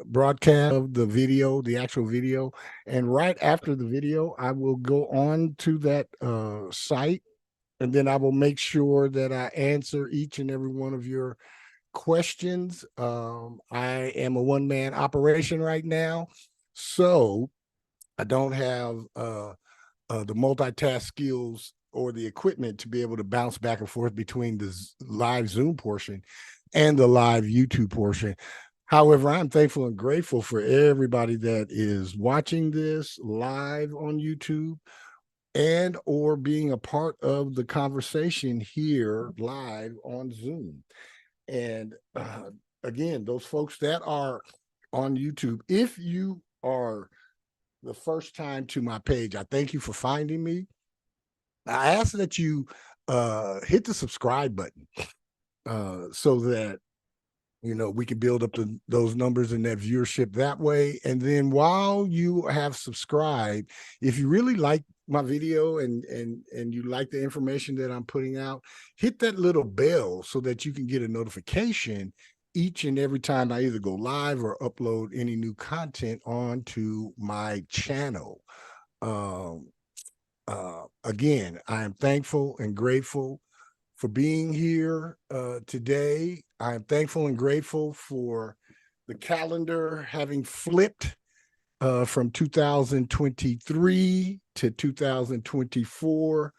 broadcast of the video, the actual video. And right after the video, I will go on to that site, and then I will make sure that I answer each and every one of your questions. I am a one-man operation right now, so I don't have the multitask skills or the equipment to be able to bounce back and forth between the live Zoom portion and the live YouTube portion. However, I'm thankful and grateful for everybody that is watching this live on YouTube and or being a part of the conversation here live on Zoom. And again, those folks that are on YouTube, if you are the first time to my page, I thank you for finding me. I ask that you hit the subscribe button so that we can build up those numbers and that viewership that way. And then while you have subscribed, if you really like my video and you like the information that I'm putting out, hit that little bell so that you can get a notification each and every time I either go live or upload any new content onto my channel. Again, I am thankful and grateful for being here today. I am thankful and grateful for the calendar having flipped from 2023 to 2024.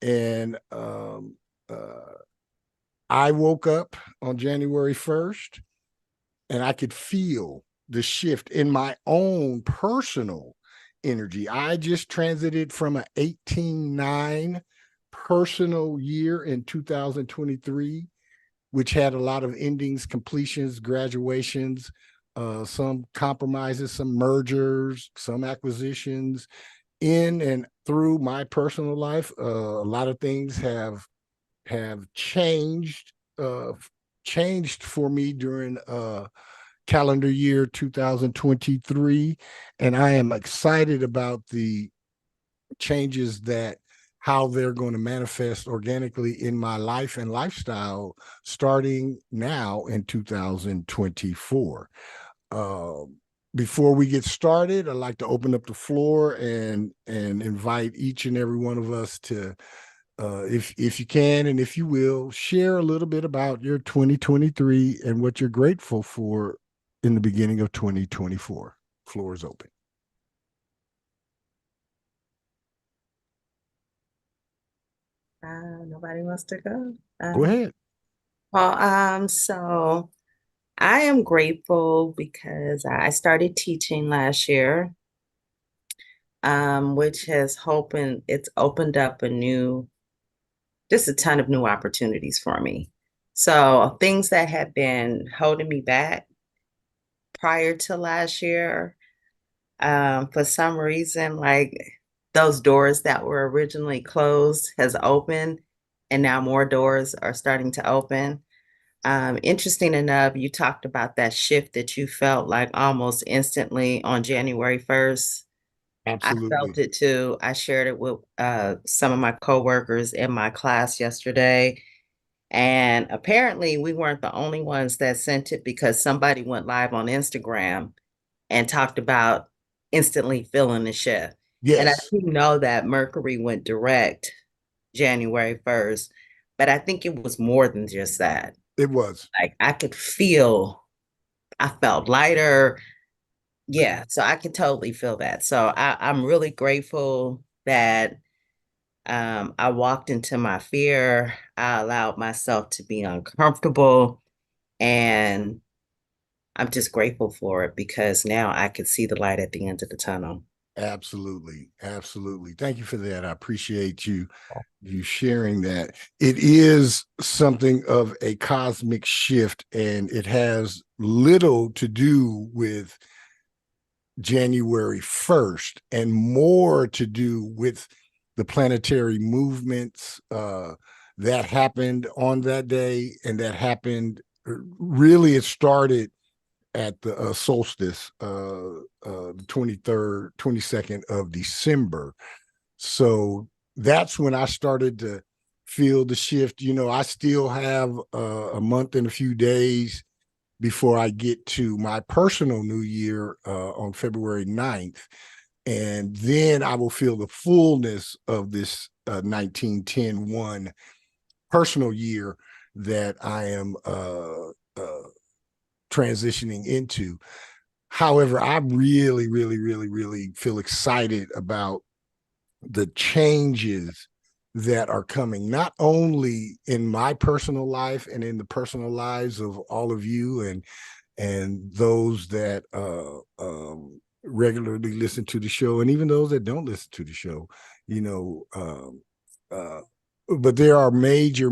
And I woke up on January 1st and I could feel the shift in my own personal energy. I just transited from an 18-9 personal year in 2023, which had a lot of endings, completions, graduations, some compromises, some mergers, some acquisitions in and through my personal life. A lot of things have changed for me during calendar year 2023, and I am excited about the changes that how they're going to manifest organically in my life and lifestyle starting now in 2024. Before we get started, I'd like to open up the floor and invite each and every one of us to, if you can and if you will, share a little bit about your 2023 and what you're grateful for in the beginning of 2024. Floor is open. Nobody wants to go. Go ahead. Well, so I am grateful because I started teaching last year, which it's opened up just a ton of new opportunities for me. So things that had been holding me back prior to last year, for some reason, like those doors that were originally closed has opened, and now more doors are starting to open. Interesting enough, you talked about that shift that you felt like almost instantly on January 1st. Absolutely. I felt it too. I shared it with some of my coworkers in my class yesterday. And apparently we weren't the only ones that sent it, because somebody went live on Instagram and talked about instantly feeling the shift. And I Yes. do know that Mercury went direct January 1st, but I think it was more than just that. It was. Like I felt lighter. Yeah, so I could totally feel that. So I'm really grateful that I walked into my fear. I allowed myself to be uncomfortable, and I'm just grateful for it because now I can see the light at the end of the tunnel. Absolutely. Absolutely. Thank you for that. I appreciate you sharing that. It is something of a cosmic shift, and it has little to do with January 1st and more to do with the planetary movements that happened on that day, and that happened really, it started at the solstice, the 23rd, 22nd of December. So that's when I started to feel the shift. I still have a month and a few days before I get to my personal new year on February 9th. And then I will feel the fullness of this 1910-1 personal year that I am transitioning into. However, I really, really, really, really feel excited about the changes that are coming, not only in my personal life and in the personal lives of all of you and those that regularly listen to the show, and even those that don't listen to the show, you know, but there are major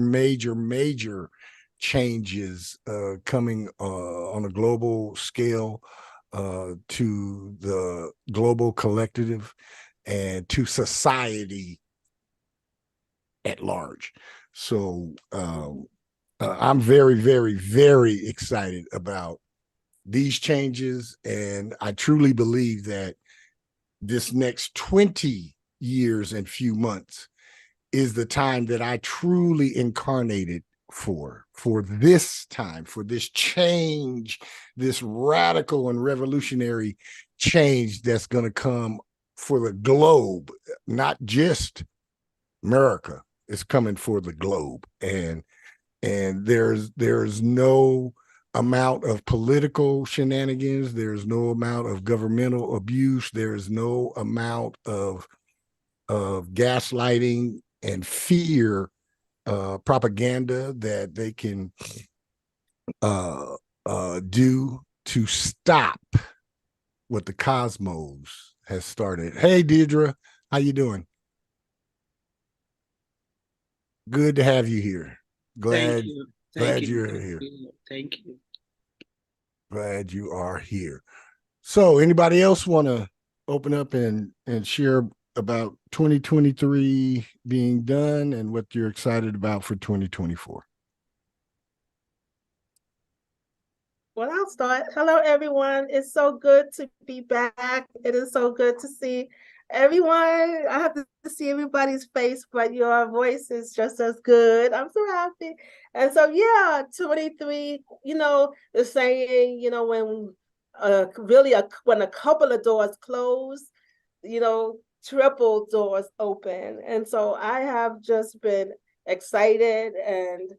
changes coming on a global scale to the global collective and to society at large. So I'm very, very, very excited about these changes. And I truly believe that this next 20 years and few months is the time that I truly incarnated for this time, for this change, this radical and revolutionary change that's going to come for the globe, not just America. It's coming for the globe. And there's no amount of political shenanigans, there's no amount of governmental abuse, there's no amount of gaslighting and fear propaganda that they can do to stop what the cosmos has started. Hey, Deirdre, how you doing? Good to have you here. Thank you. Glad you. you're here. Thank you. Glad you are here. So, anybody else want to open up and share about 2023 being done and what you're excited about for 2024? Well, I'll start. Hello, everyone. It's so good to be back. It is so good to see everyone. I have to see everybody's face, but your voice is just as good. I'm so happy. And so, yeah, 23, the saying, when when a couple of doors close, triple doors open. And so I have just been excited and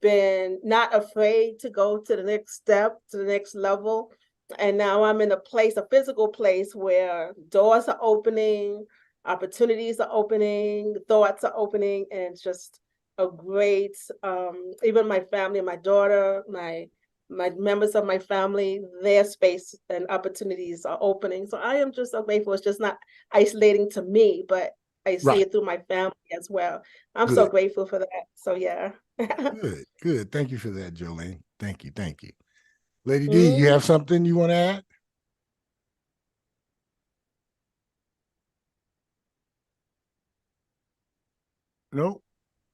been not afraid to go to the next step, to the next level. And now I'm in a physical place where doors are opening, opportunities are opening, thoughts are opening, and it's just a great, even my family, my daughter, my members of my family, their space and opportunities are opening. So I am just so grateful. It's just not isolating to me, but I see it through my family as well. I'm so grateful for that. So yeah. Good. Thank you for that, Jolene. Thank you. Lady D, you have something you want to add? Nope.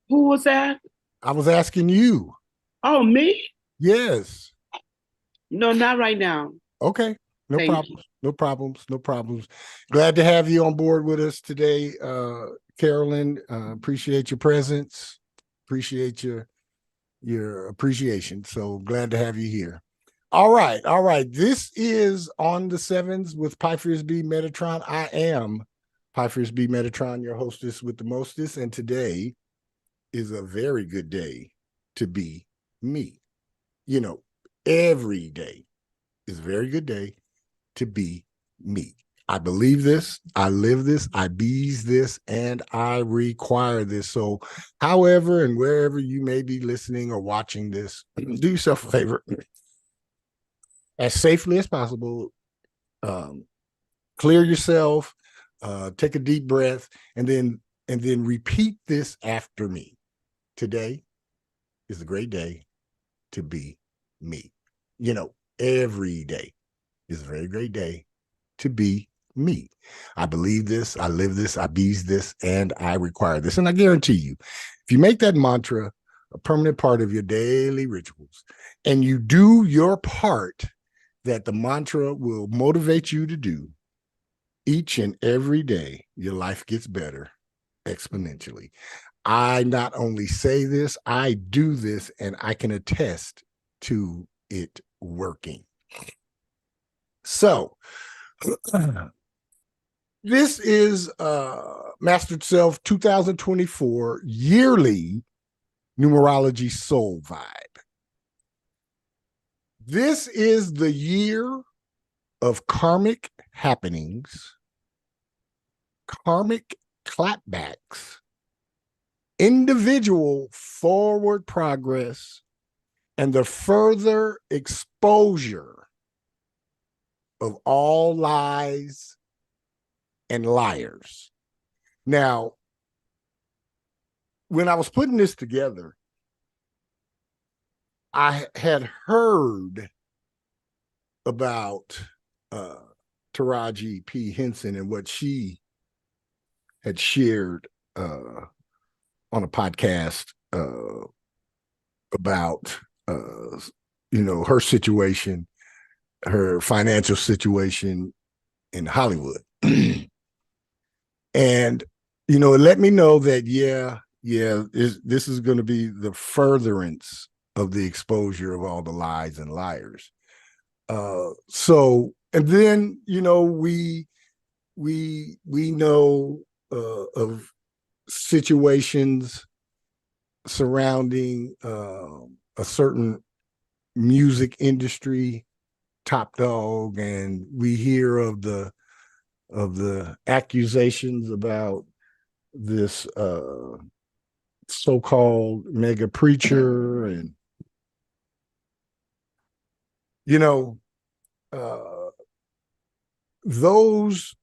Who was that? I was asking you. Oh, me? Yes. No, not right now. Okay. No problems. Glad to have you on board with us today, Carolyn. Appreciate your presence. Appreciate your appreciation. So glad to have you here. All right. This is On the Sevens with Pyphers B. Metatron. I am Pyphers B. Metatron, your hostess with the mostest, and today is a very good day to be me. Every day is a very good day to be me. I believe this, I live this, I bees this, and I require this. So however and wherever you may be listening or watching this, do yourself a favor. As safely as possible, clear yourself, take a deep breath, and then repeat this after me. Today is a great day to be me. Every day is a very great day to be me. I believe this, I live this, I bees this, and I require this. And I guarantee you, if you make that mantra a permanent part of your daily rituals, and you do your part that the mantra will motivate you to do each and every day, your life gets better exponentially. I not only say this, I do this, and I can attest to it working. So this is Mastered Self 2024 yearly numerology soul vibe. This is the year of karmic happenings, karmic clapbacks, individual forward progress, and the further exposure of all lies and liars. Now, when I was putting this together, I had heard about Taraji P. Henson and what she had shared on a podcast about her situation, her financial situation in Hollywood. And it let me know that this is going to be the furtherance of the exposure of all the lies and liars. And then we know of situations surrounding a certain music industry top dog, and we hear of the accusations about this so-called mega preacher, and those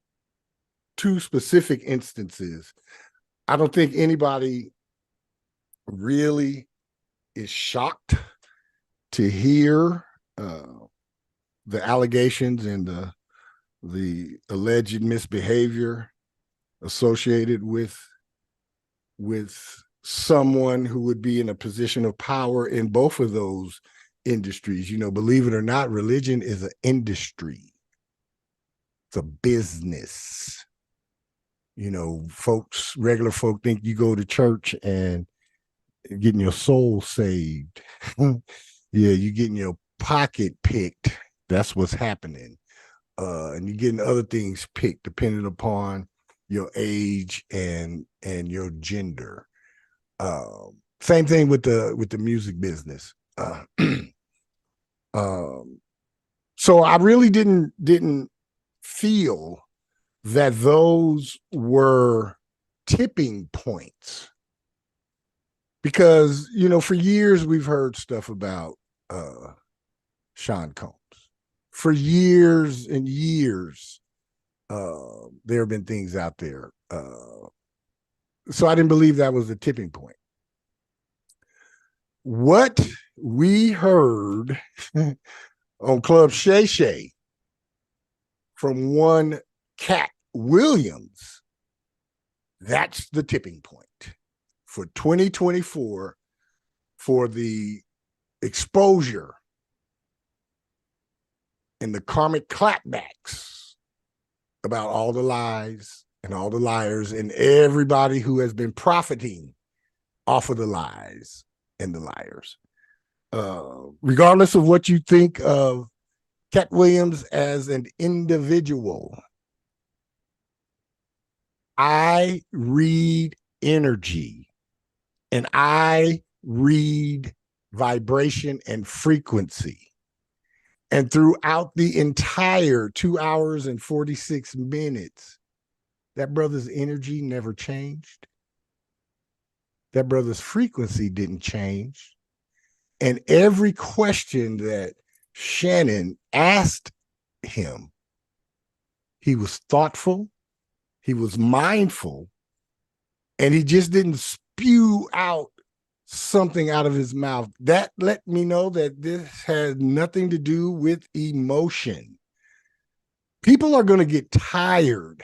two specific instances, I don't think anybody really is shocked to hear the allegations and the alleged misbehavior associated with someone who would be in a position of power in both of those industries. Believe it or not, religion is an industry. It's a business. Regular folk think you go to church and getting your soul saved. You're getting your pocket picked. That's what's happening. And you're getting other things picked depending upon your age and your gender. Same thing with the music business. So I really didn't feel that those were tipping points, because for years we've heard stuff about Sean Combs. For years and years, there have been things out there. So I didn't believe that was a tipping point. What we heard on Club Shay Shay from one Cat Williams, that's the tipping point for 2024 for the exposure and the karmic clapbacks about all the lies and all the liars and everybody who has been profiting off of the lies and the liars. Regardless of what you think of Cat Williams as an individual, I read energy and I read vibration and frequency. And throughout the entire 2 hours and 46 minutes, that brother's energy never changed. That brother's frequency didn't change. And every question that Shannon asked him, he was thoughtful, he was mindful, and he just didn't spew out something out of his mouth. That let me know that this has nothing to do with emotion. People are going to get tired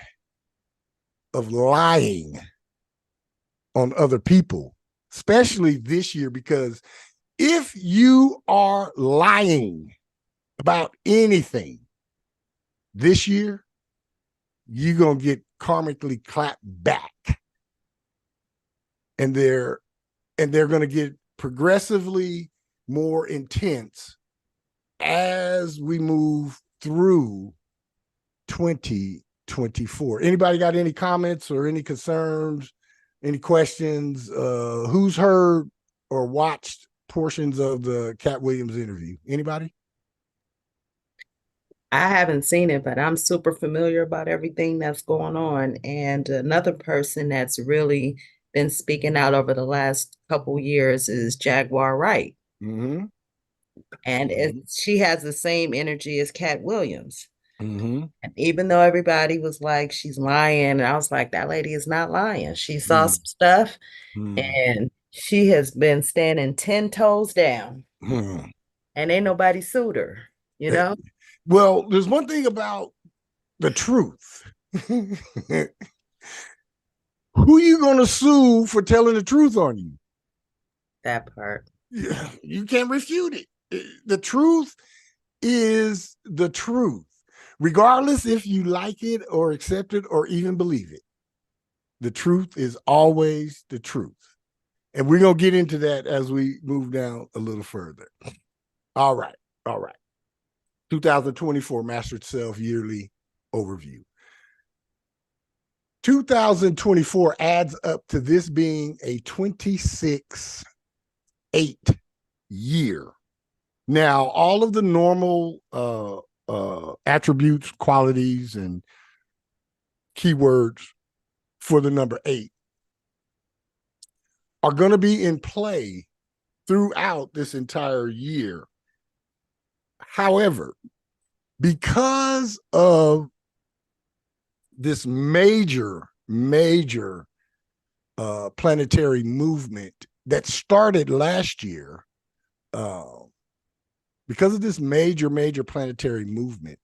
of lying on other people, especially this year, because if you are lying about anything this year, you're going to get karmically clapped back. And they're going to get progressively more intense as we move through 2024. Anybody got any comments or any concerns, any questions? Who's heard or watched portions of the Cat Williams interview? Anybody? I haven't seen it, but I'm super familiar about everything that's going on. And another person that's really been speaking out over the last couple years is Jaguar Wright. Mm-hmm. And she has the same energy as Cat Williams. Mm-hmm. And even though everybody was like, she's lying, and I was like, that lady is not lying. She saw some stuff, and she has been standing 10 toes down. And ain't nobody sued her, you know? Well, there's one thing about the truth. Who you gonna sue for telling the truth on you? That part. You can't refute it. The truth is the truth, regardless if you like it or accept it or even believe it. The truth is always the truth. And we're going to get into that as we move down a little further. All right. 2024 Mastered Self Yearly Overview. 2024 adds up to this being a 26-8 year. Now, all of the normal attributes, qualities, and keywords for the number 8 are going to be in play throughout this entire year. However, because of this major planetary movement that started last year, because of this major planetary movement,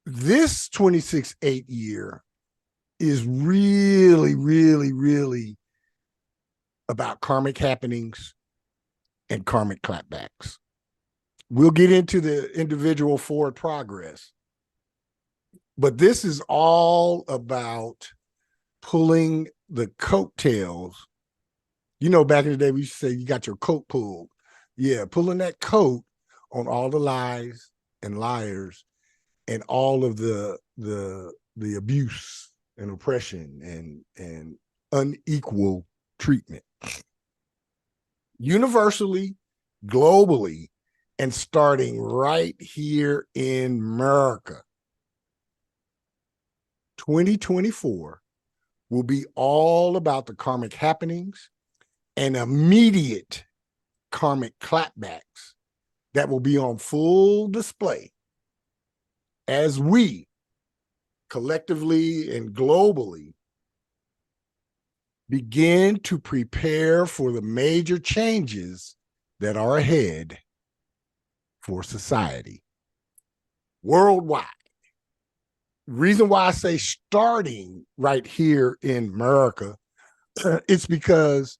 this 26-8 year is really about karmic happenings and karmic clapbacks. We'll get into the individual forward progress, but this is all about pulling the coattails. You know, back in the day, we used to say you got your coat pulled. Yeah, pulling that coat on all the lies and liars and all of the abuse and oppression and unequal treatment. Universally, globally, and starting right here in America. 2024 will be all about the karmic happenings and immediate karmic clapbacks that will be on full display as we collectively and globally begin to prepare for the major changes that are ahead for society worldwide. Reason why I say starting right here in America, it's because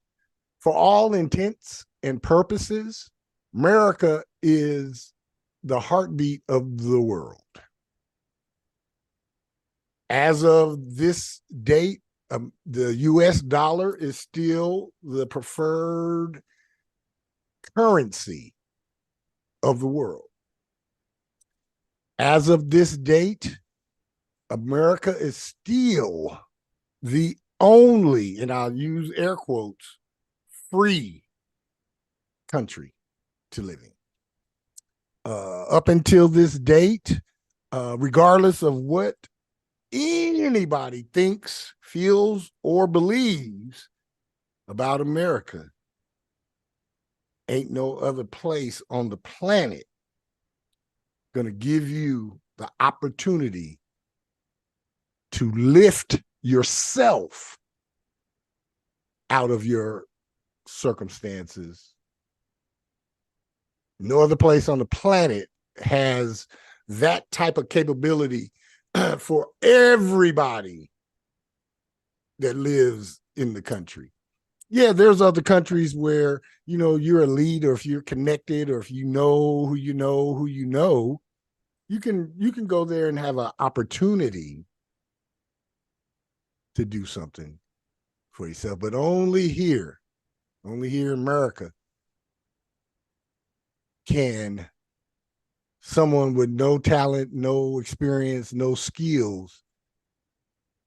for all intents and purposes, America is the heartbeat of the world. As of this date, the US dollar is still the preferred currency of the world. As of this date, America is still the only, and I'll use air quotes, free country to live in. Up until this date, regardless of what anybody thinks, feels, or believes about America, ain't no other place on the planet gonna give you the opportunity to lift yourself out of your circumstances. No other place on the planet has that type of capability for everybody that lives in the country. Yeah, there's other countries where, you know, you're a lead, or if you're connected, or if you know who you know, you can go there and have an opportunity to do something for yourself, but only here in America can someone with no talent, no experience, no skills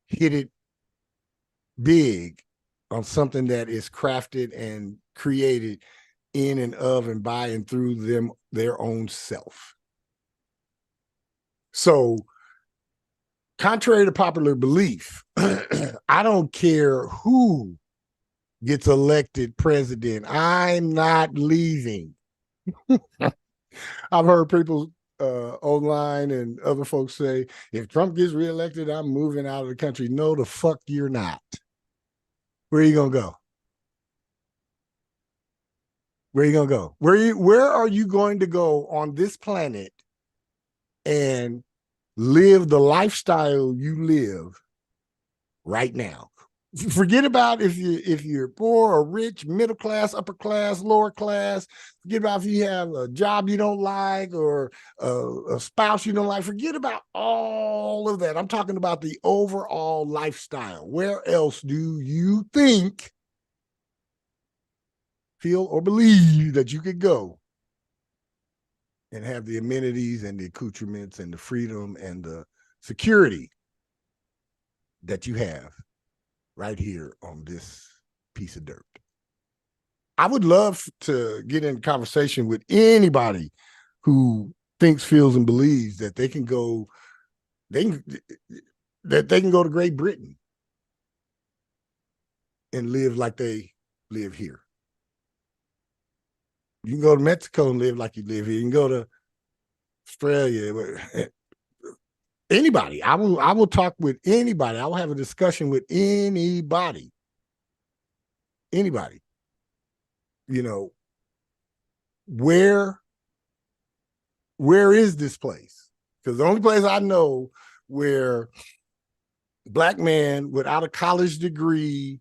hit it big on something that is crafted and created in and of and by and through them, their own self. So, contrary to popular belief, I don't care who gets elected president. I'm not leaving. I've heard people online and other folks say, if Trump gets reelected, I'm moving out of the country. No, the fuck you're not. Where are you gonna go? Where are you gonna go? Where are you going to go on this planet and live the lifestyle you live right now? Forget about if you're poor or rich, middle class, upper class, lower class. Forget about if you have a job you don't like or a spouse you don't like. Forget about all of that. I'm talking about the overall lifestyle. Where else do you think, feel, or believe that you could go and have the amenities and the accoutrements and the freedom and the security that you have right here on this piece of dirt? I would love to get in conversation with anybody who thinks, feels, and believes that they can go, that they can go to Great Britain and live like they live here. You can go to Mexico and live like you live here. You can go to Australia. Anybody. I will talk with anybody. I will have a discussion with anybody. Anybody. You know, where is this place? Because the only place I know where Black man without a college degree,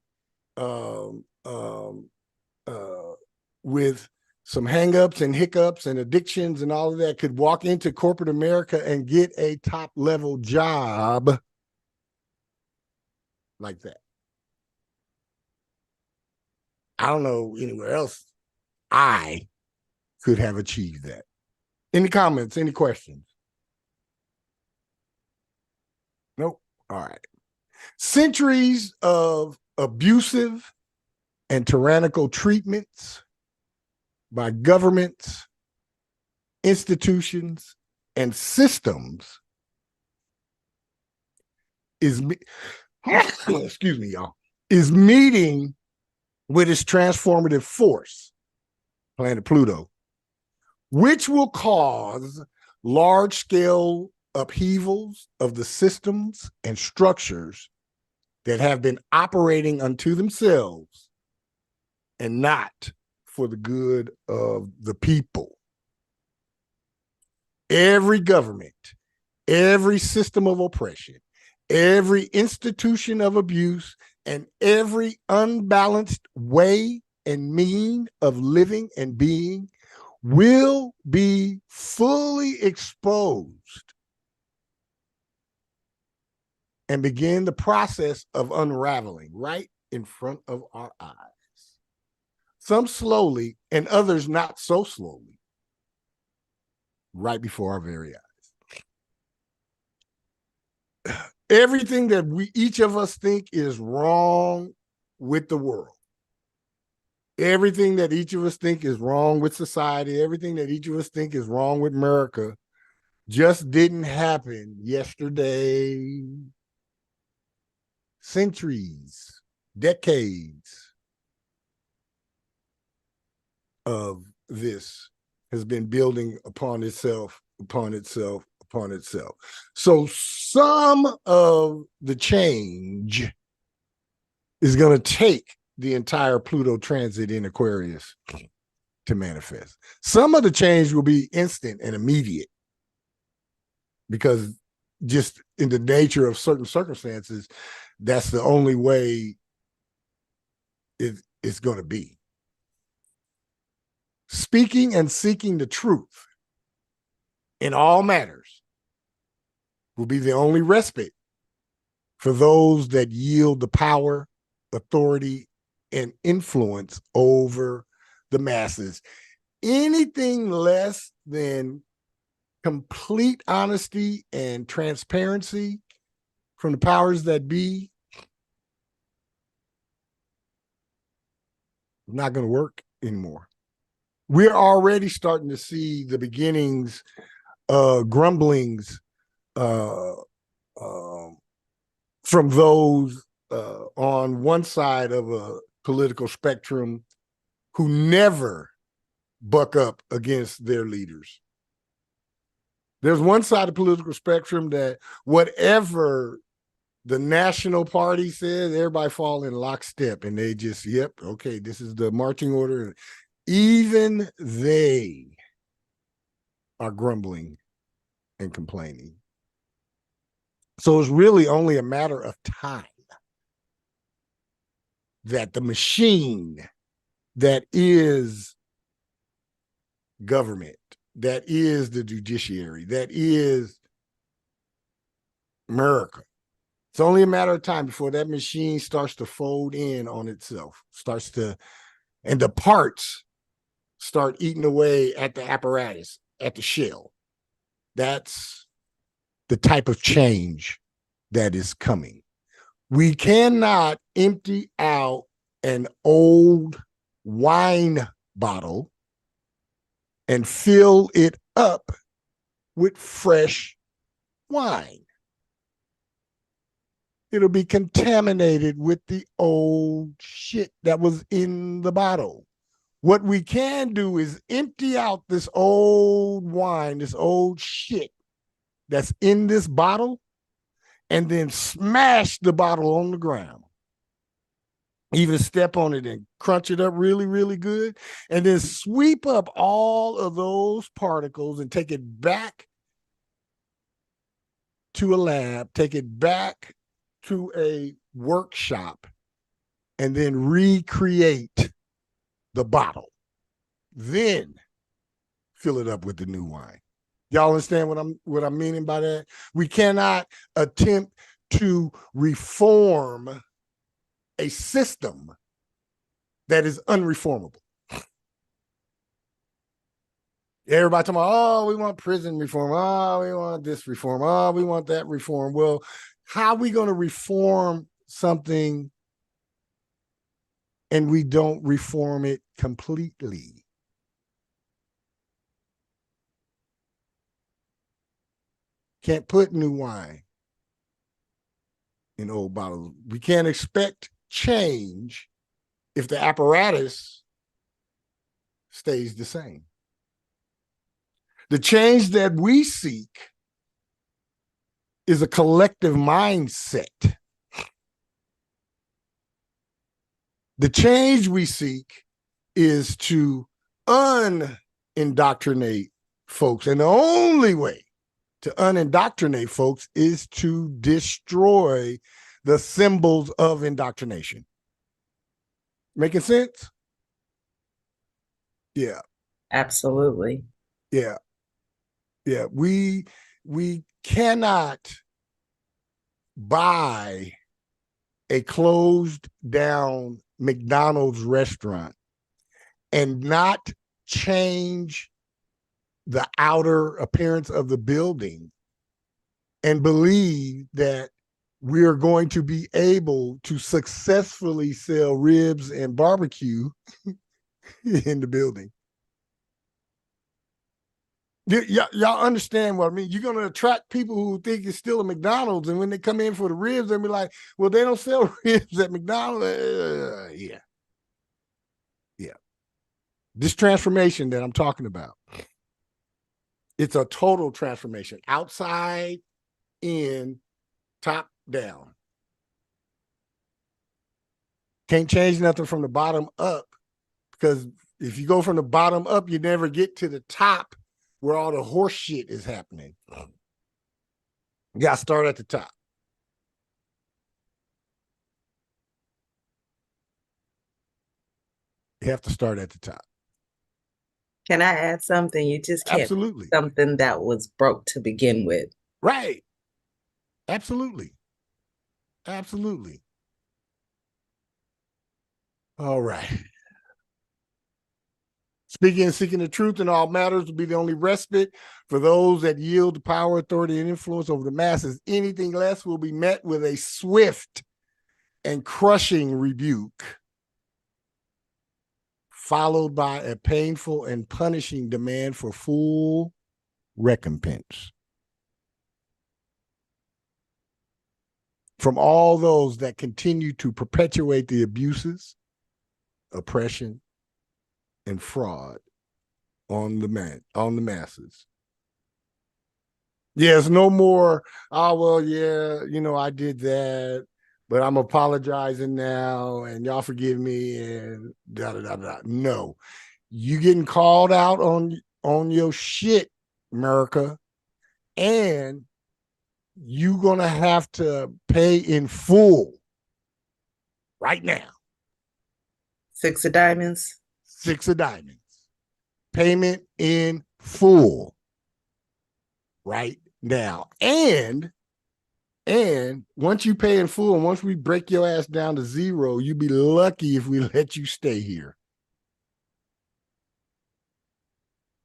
with some hangups and hiccups and addictions and all of that could walk into corporate America and get a top level job like that. I don't know anywhere else I could have achieved that. Any comments, any questions? Nope. All right. Centuries of abusive and tyrannical treatments by governments, institutions, and systems is excuse me, y'all, is meeting with its transformative force, planet Pluto, which will cause large-scale upheavals of the systems and structures that have been operating unto themselves and not for the good of the people. Every government, every system of oppression, every institution of abuse, and every unbalanced way and mean of living and being will be fully exposed and begin the process of unraveling right in front of our eyes. Some slowly and others not so slowly, right before our very eyes. Everything that each of us think is wrong with the world, everything that each of us think is wrong with society, everything that each of us think is wrong with America just didn't happen yesterday. Centuries, decades of this has been building upon itself, upon itself, upon itself. So some of the change is going to take the entire Pluto transit in Aquarius to manifest. Some of the change will be instant and immediate because just in the nature of certain circumstances, that's the only way it's going to be. Speaking and seeking the truth in all matters will be the only respite for those that yield the power, authority, and influence over the masses. Anything less than complete honesty and transparency from the powers that be, not going to work anymore. We're already starting to see the beginnings, grumblings from those on one side of a political spectrum who never buck up against their leaders. There's one side of the political spectrum that whatever the national party says, everybody fall in lockstep and they just, yep, okay, this is the marching order. Even they are grumbling and complaining. So it's really only a matter of time that the machine that is government, that is the judiciary, that is America, it's only a matter of time before that machine starts to fold in on itself, and the parts start eating away at the apparatus, at the shell. That's the type of change that is coming. We cannot empty out an old wine bottle and fill it up with fresh wine. It'll be contaminated with the old shit that was in the bottle. What we can do is empty out this old wine, this old shit that's in this bottle, and then smash the bottle on the ground. Even step on it and crunch it up really, really good, and then sweep up all of those particles and take it back to a lab, take it back to a workshop, and then recreate the bottle. Then fill it up with the new wine. Y'all understand what I'm meaning by that? We cannot attempt to reform a system that is unreformable. Everybody talking about, oh, we want prison reform. Oh, we want this reform. Oh, we want that reform. Well, how are we going to reform something and we don't reform it completely? Can't put new wine in old bottles. We can't expect change if the apparatus stays the same. The change that we seek is a collective mindset. The change we seek is to unindoctrinate folks. And the only way to unindoctrinate folks is to destroy the symbols of indoctrination. Making sense? Yeah. Absolutely. Yeah. Yeah. We cannot buy a closed down McDonald's restaurant and not change the outer appearance of the building and believe that we're going to be able to successfully sell ribs and barbecue in the building. Y'all understand what I mean? You're going to attract people who think it's still a McDonald's, and when they come in for the ribs, they'll be like, well, they don't sell ribs at McDonald's. Yeah. This transformation that I'm talking about, it's a total transformation, outside in, top down. Can't change nothing from the bottom up, because if you go from the bottom up, you never get to the top where all the horse shit is happening. You got to start at the top. You have to start at the top. Can I add something? You just can't. Absolutely. Something that was broke to begin with. Right. Absolutely. Absolutely. All right. Speaking and seeking the truth in all matters will be the only respite for those that yield to power, authority, and influence over the masses. Anything less will be met with a swift and crushing rebuke, followed by a painful and punishing demand for full recompense from all those that continue to perpetuate the abuses, oppression, and fraud on the masses. Yes, no more, oh, well, yeah, I did that, but I'm apologizing now, and y'all forgive me, and da-da-da-da. No. You getting called out on your shit, America, and you gonna have to pay in full right now. 6 of diamonds. 6 of diamonds. Payment in full right now. And once you pay in full, and once we break your ass down to 0, you'd be lucky if we let you stay here.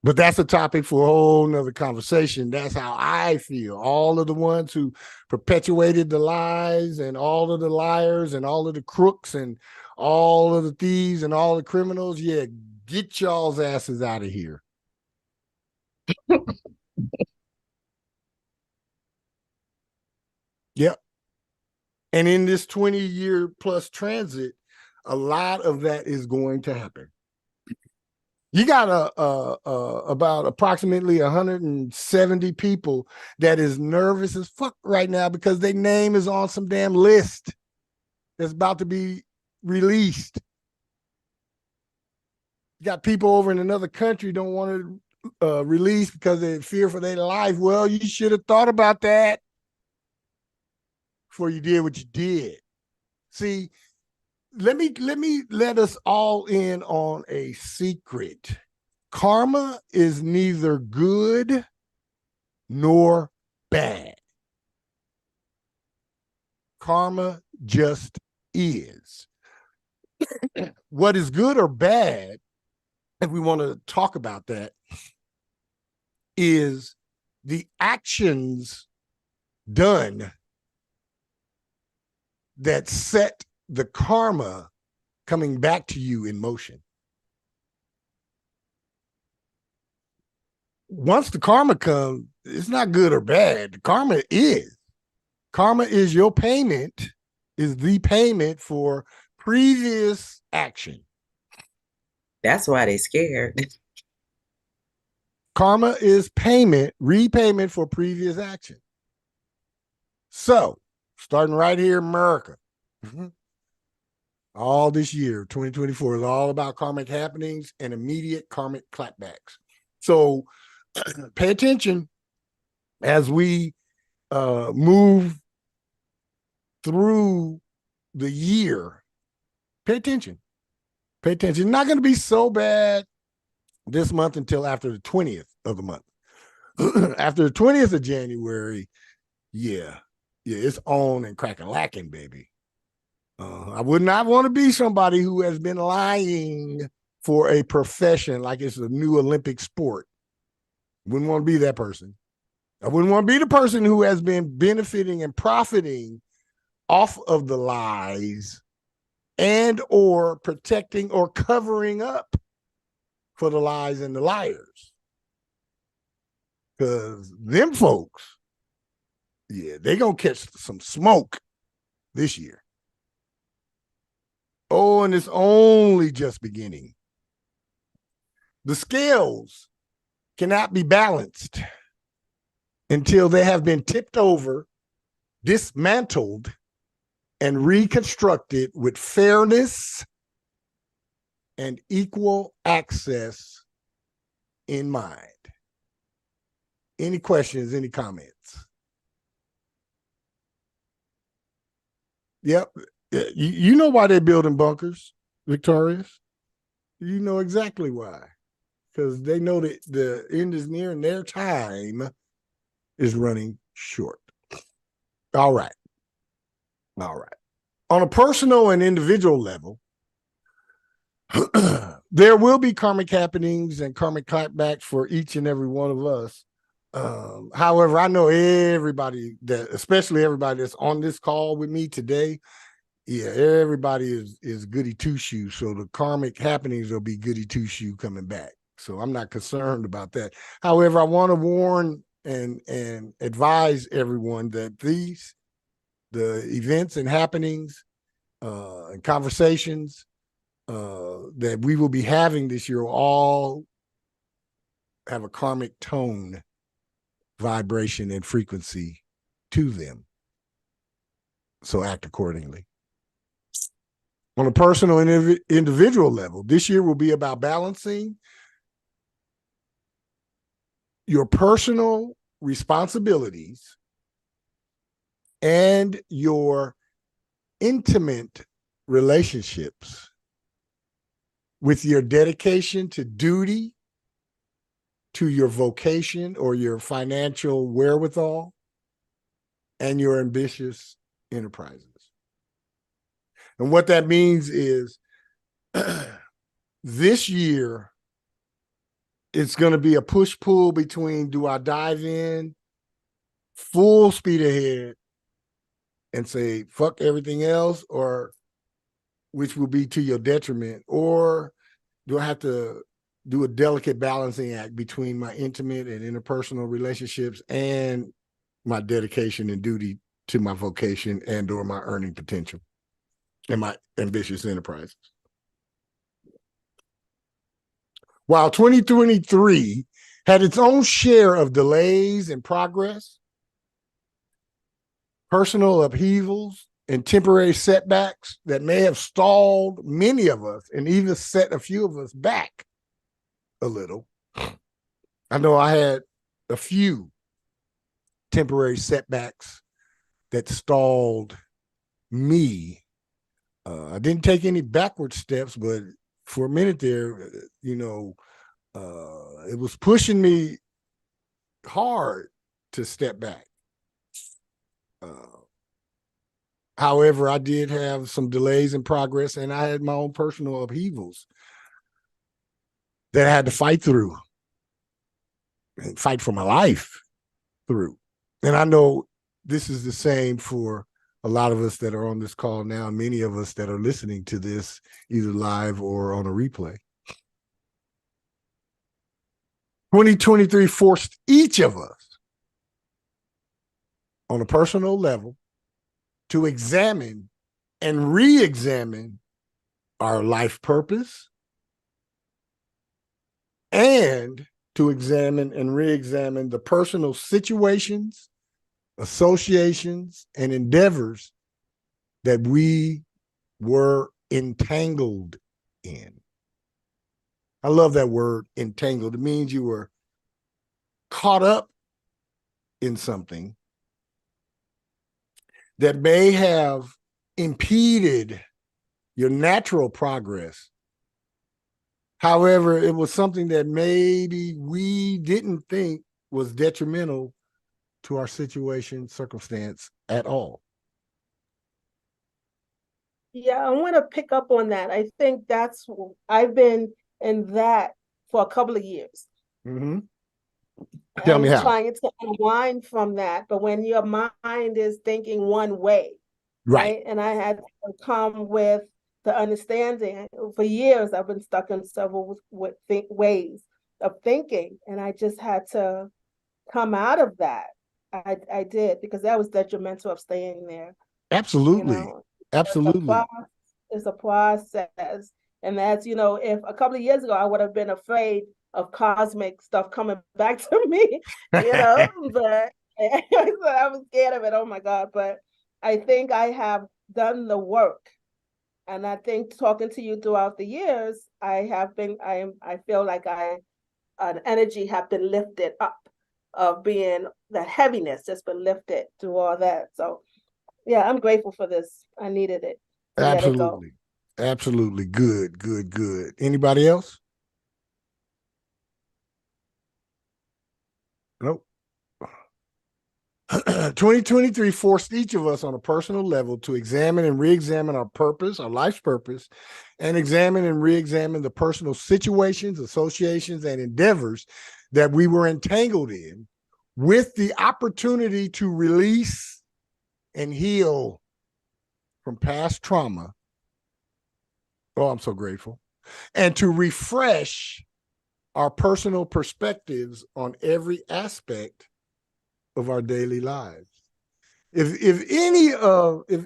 But that's a topic for a whole nother conversation. That's how I feel. All of the ones who perpetuated the lies, and all of the liars, and all of the crooks, and all of the thieves, and all the criminals, yeah, get y'all's asses out of here. Yep. And in this 20-year plus transit, a lot of that is going to happen. You got about approximately 170 people that is nervous as fuck right now because their name is on some damn list that's about to be released. You got people over in another country don't want to release because they fear for their life. Well, you should have thought about that before you did what you did. See, let us all in on a secret. Karma is neither good nor bad. Karma just is. What is good or bad, if we want to talk about that, is the actions done that set the karma coming back to you in motion. Once the karma comes, it's not good or bad. The karma is. Karma is your payment, is the payment for previous action. That's why they scared. Karma is payment, repayment for previous action. So, starting right here in America, all this year, 2024, is all about karmic happenings and immediate karmic clapbacks. So pay attention as we move through the year. Pay attention. Pay attention. It's not going to be so bad this month until after the 20th of the month. After the 20th of January, yeah, it's on and crack-a-lacking, baby. I would not want to be somebody who has been lying for a profession like it's a new Olympic sport. Wouldn't want to be that person. I wouldn't want to be the person who has been benefiting and profiting off of the lies and or protecting or covering up for the lies and the liars. Because them folks, yeah, they gonna catch some smoke this year. Oh, and it's only just beginning. The scales cannot be balanced until they have been tipped over, dismantled, and reconstructed with fairness and equal access in mind. Any questions, any comments? Yep. You know why they're building bunkers, Victorious? You know exactly why. Because they know that the end is near and their time is running short. All right. On a personal and individual level, There will be karmic happenings and karmic clapbacks for each and every one of us. However, I know everybody that, especially everybody that's on this call with me today, yeah, everybody is goody two shoe. So the karmic happenings will be goody two shoe coming back. So I'm not concerned about that. However, I want to warn and advise everyone that the events and happenings and conversations that we will be having this year all have a karmic tone, vibration, and frequency to them. So act accordingly. On a personal and individual level, this year will be about balancing your personal responsibilities and your intimate relationships with your dedication to duty, to your vocation or your financial wherewithal, and your ambitious enterprises. And what that means is this year, it's going to be a push-pull between, do I dive in full speed ahead and say, fuck everything else, or which will be to your detriment, or do I have to do a delicate balancing act between my intimate and interpersonal relationships and my dedication and duty to my vocation and or my earning potential and my ambitious enterprises? While 2023 had its own share of delays in progress, personal upheavals, and temporary setbacks that may have stalled many of us and even set a few of us back a little. I know I had a few temporary setbacks that stalled me. I didn't take any backward steps, but for a minute there, it was pushing me hard to step back. However, I did have some delays in progress, and I had my own personal upheavals that I had to fight through and fight for my life through. And I know this is the same for a lot of us that are on this call now, and many of us that are listening to this either live or on a replay. 2023 forced each of us on a personal level to examine and re-examine our life purpose and to examine and re-examine the personal situations, associations, and endeavors that we were entangled in. I love that word, entangled. It means you were caught up in something that may have impeded your natural progress. However, it was something that maybe we didn't think was detrimental to our situation, circumstance at all. Yeah, I want to pick up on that. I think I've been in that for a couple of years. Mm-hmm. Tell me I'm how. trying to unwind from that, but when your mind is thinking one way, Right. and I had to come with the understanding. For years, I've been stuck in several ways of thinking, and I just had to come out of that. I did, because that was detrimental of staying there. Absolutely. Absolutely. It's a process. And that's, if a couple of years ago, I would have been afraid of cosmic stuff coming back to me, but I was scared of it. Oh my God. But I think I have done the work. And I think talking to you throughout the years, I feel like an energy have been lifted up of being, that heaviness just been lifted through all that. So yeah, I'm grateful for this. I needed it. Absolutely. Absolutely. Good. Anybody else? Nope. 2023 forced each of us on a personal level to examine and re-examine our purpose, our life's purpose, and examine and re-examine the personal situations, associations, and endeavors that we were entangled in, with the opportunity to release and heal from past trauma. Oh, I'm so grateful. And to refresh our personal perspectives on every aspect of our daily lives. If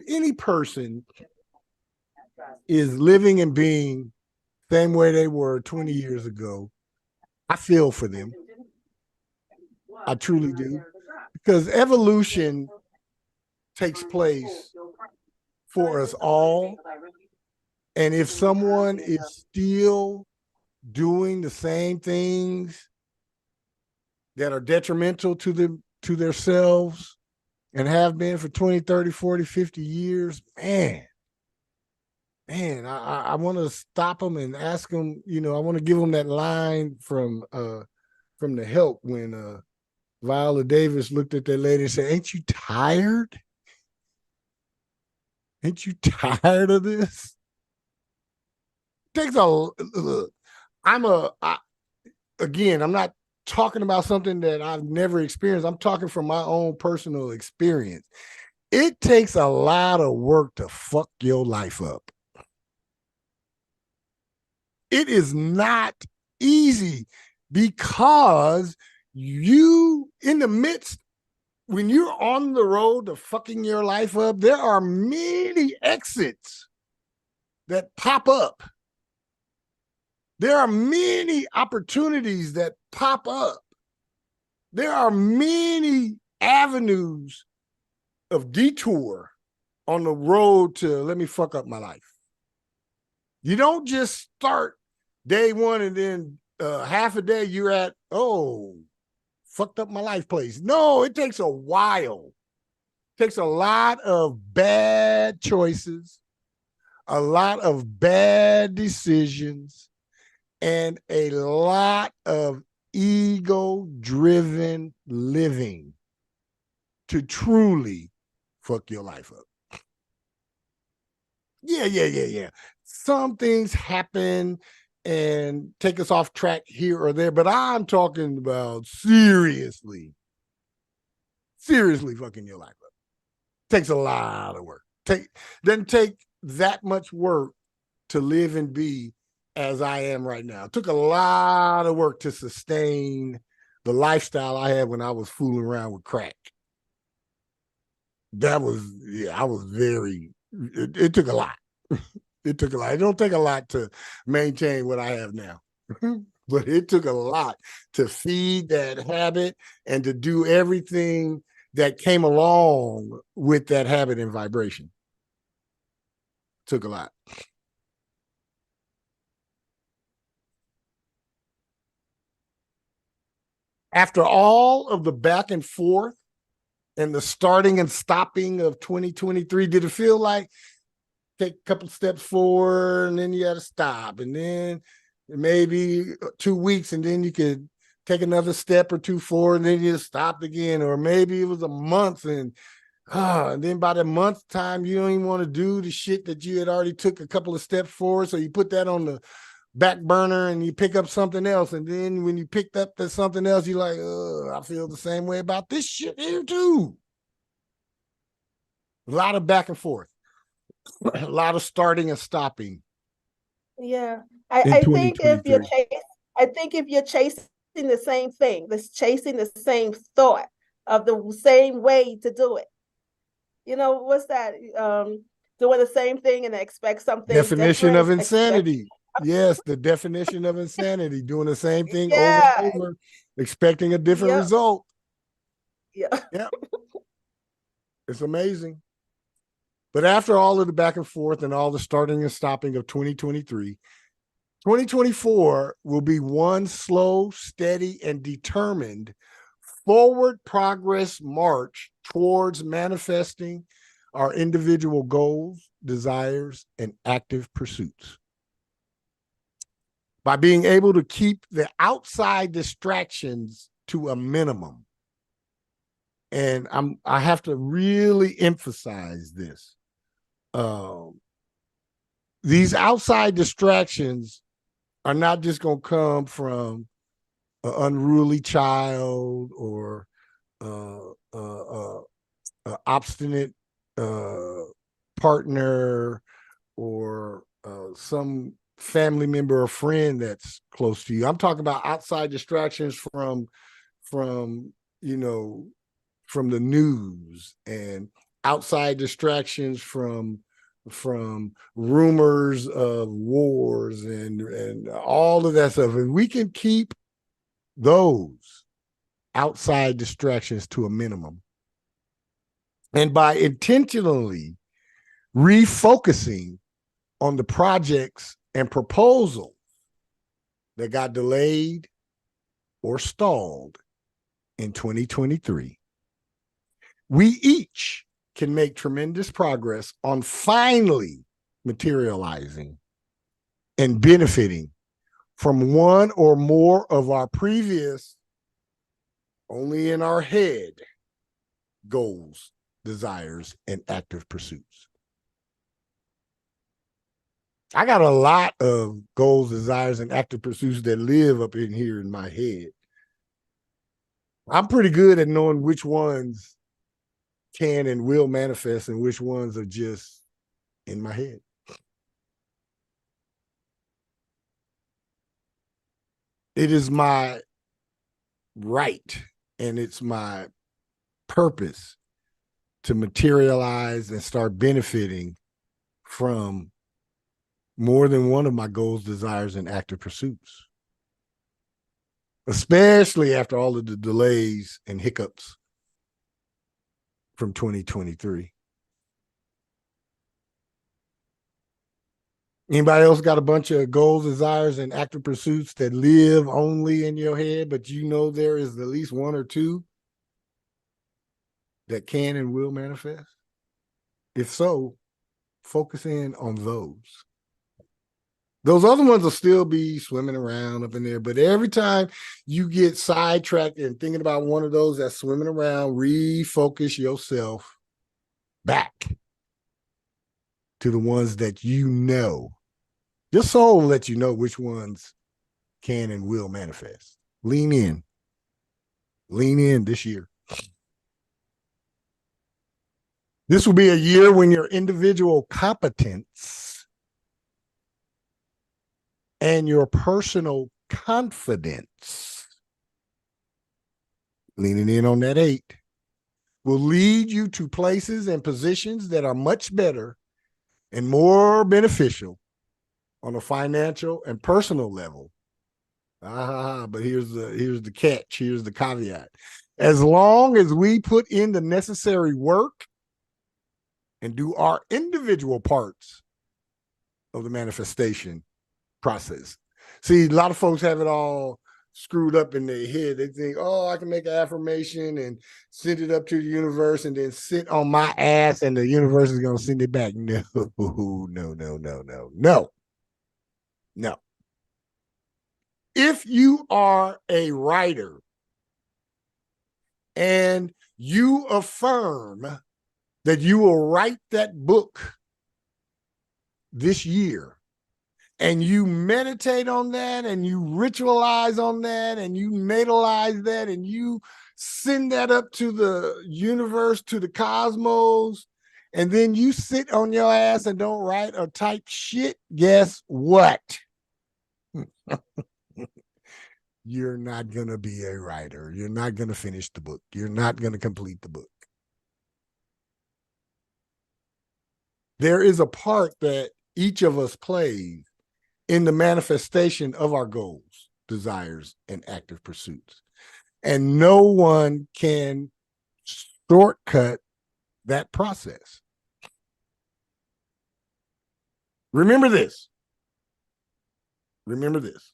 any person is living and being same way they were 20 years ago, I feel for them. I truly do. Because evolution takes place for us all. And if someone is still doing the same things that are detrimental to them, to themselves, and have been for 20, 30, 40, 50 years, man, I want to stop them and ask them, I want to give them that line from The Help when Viola Davis looked at that lady and said, ain't you tired? Ain't you tired of this? It takes look, I'm not talking about something that I've never experienced. I'm talking from my own personal experience. It takes a lot of work to fuck your life up. It is not easy because you, in the midst, when you're on the road to fucking your life up, there are many exits that pop up. There are many opportunities that pop up. There are many avenues of detour on the road to let me fuck up my life. You don't just start day one and then half a day you're at, fucked up my life place. No, it takes a while. It takes a lot of bad choices, a lot of bad decisions, and a lot of ego-driven living to truly fuck your life up. Yeah. Some things happen and take us off track here or there, but I'm talking about seriously fucking your life up. Takes a lot of work. Doesn't take that much work to live and be as I am right now. It took a lot of work to sustain the lifestyle I had when I was fooling around with crack. I was very, it took a lot. It took a lot. It don't take a lot to maintain what I have now, but it took a lot to feed that habit and to do everything that came along with that habit and vibration. Took a lot. After all of the back and forth and the starting and stopping of 2023, did it feel like take a couple steps forward and then you got to stop, and then maybe 2 weeks and then you could take another step or two forward and then you stopped again, or maybe it was a month and then by the month time you don't even want to do the shit that you had already took a couple of steps forward, so you put that on the back burner and you pick up something else, and then when you picked up that something else, you're like, I feel the same way about this shit here too. A lot of back and forth. A lot of starting and stopping. Yeah. I think if you're chasing the same thing, chasing the same thought of the same way to do it. What's that? Doing the same thing and expect something definition different. Of insanity. Yes, the definition of insanity. Doing the same thing over and over, expecting a different result. Yeah. It's amazing. But after all of the back and forth and all the starting and stopping of 2023, 2024 will be one slow, steady, and determined forward progress march towards manifesting our individual goals, desires, and active pursuits. By being able to keep the outside distractions to a minimum. and I have to really emphasize this. These outside distractions are not just going to come from an unruly child or obstinate partner or some family member or friend that's close to you. I'm talking about outside distractions from you know, from the news, and outside distractions from rumors of wars and all of that stuff. And we can keep those outside distractions to a minimum, and by intentionally refocusing on the projects and proposals that got delayed or stalled in 2023, we each can make tremendous progress on finally materializing and benefiting from one or more of our previous, only in our head, goals, desires, and active pursuits. I got a lot of goals, desires, and active pursuits that live up in here in my head. I'm pretty good at knowing which ones can and will manifest and which ones are just in my head. It is my right and it's my purpose to materialize and start benefiting from more than one of my goals, desires, and active pursuits, especially after all of the delays and hiccups from 2023. Anybody else got a bunch of goals, desires, and active pursuits that live only in your head, but you know there is at least one or two that can and will manifest? If so, focus in on those. Those other ones will still be swimming around up in there, but every time you get sidetracked and thinking about one of those that's swimming around, refocus yourself back to the ones that you know. Your soul will let you know which ones can and will manifest. Lean in. Lean in this year. This will be a year when your individual competence and your personal confidence, leaning in on that 8, will lead you to places and positions that are much better and more beneficial on a financial and personal level. But here's the catch, here's the caveat. As long as we put in the necessary work and do our individual parts of the manifestation process. See, a lot of folks have it all screwed up in their head. They think, oh, I can make an affirmation and send it up to the universe and then sit on my ass and the universe is going to send it back. No. If you are a writer and you affirm that you will write that book this year, and you meditate on that and you ritualize on that and you natalize that and you send that up to the universe, to the cosmos, and then you sit on your ass and don't write or type shit, guess what? You're not going to be a writer. You're not going to finish the book. You're not going to complete the book. There is a part that each of us plays in the manifestation of our goals, desires, and active pursuits. And no one can shortcut that process. Remember this. Remember this.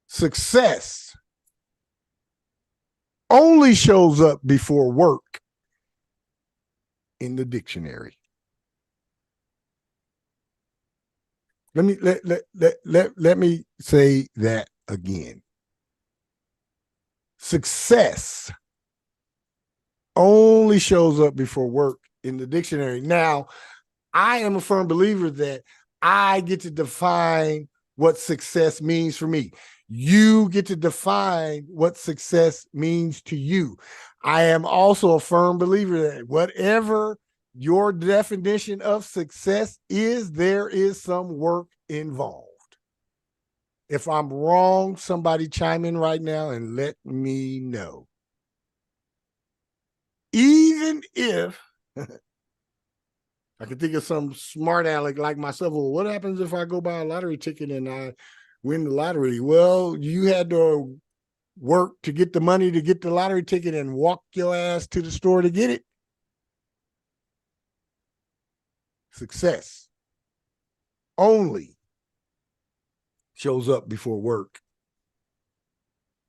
Success only shows up before work in the dictionary. Let me say that again. Success only shows up before work in the dictionary. Now, I am a firm believer that I get to define what success means for me. You get to define what success means to you. I am also a firm believer that whatever your definition of success is, there is some work involved. If I'm wrong, somebody chime in right now and let me know. Even if I can think of some smart aleck like myself, well, what happens if I go buy a lottery ticket and I win the lottery? Well, you had to work to get the money to get the lottery ticket and walk your ass to the store to get it. Success only shows up before work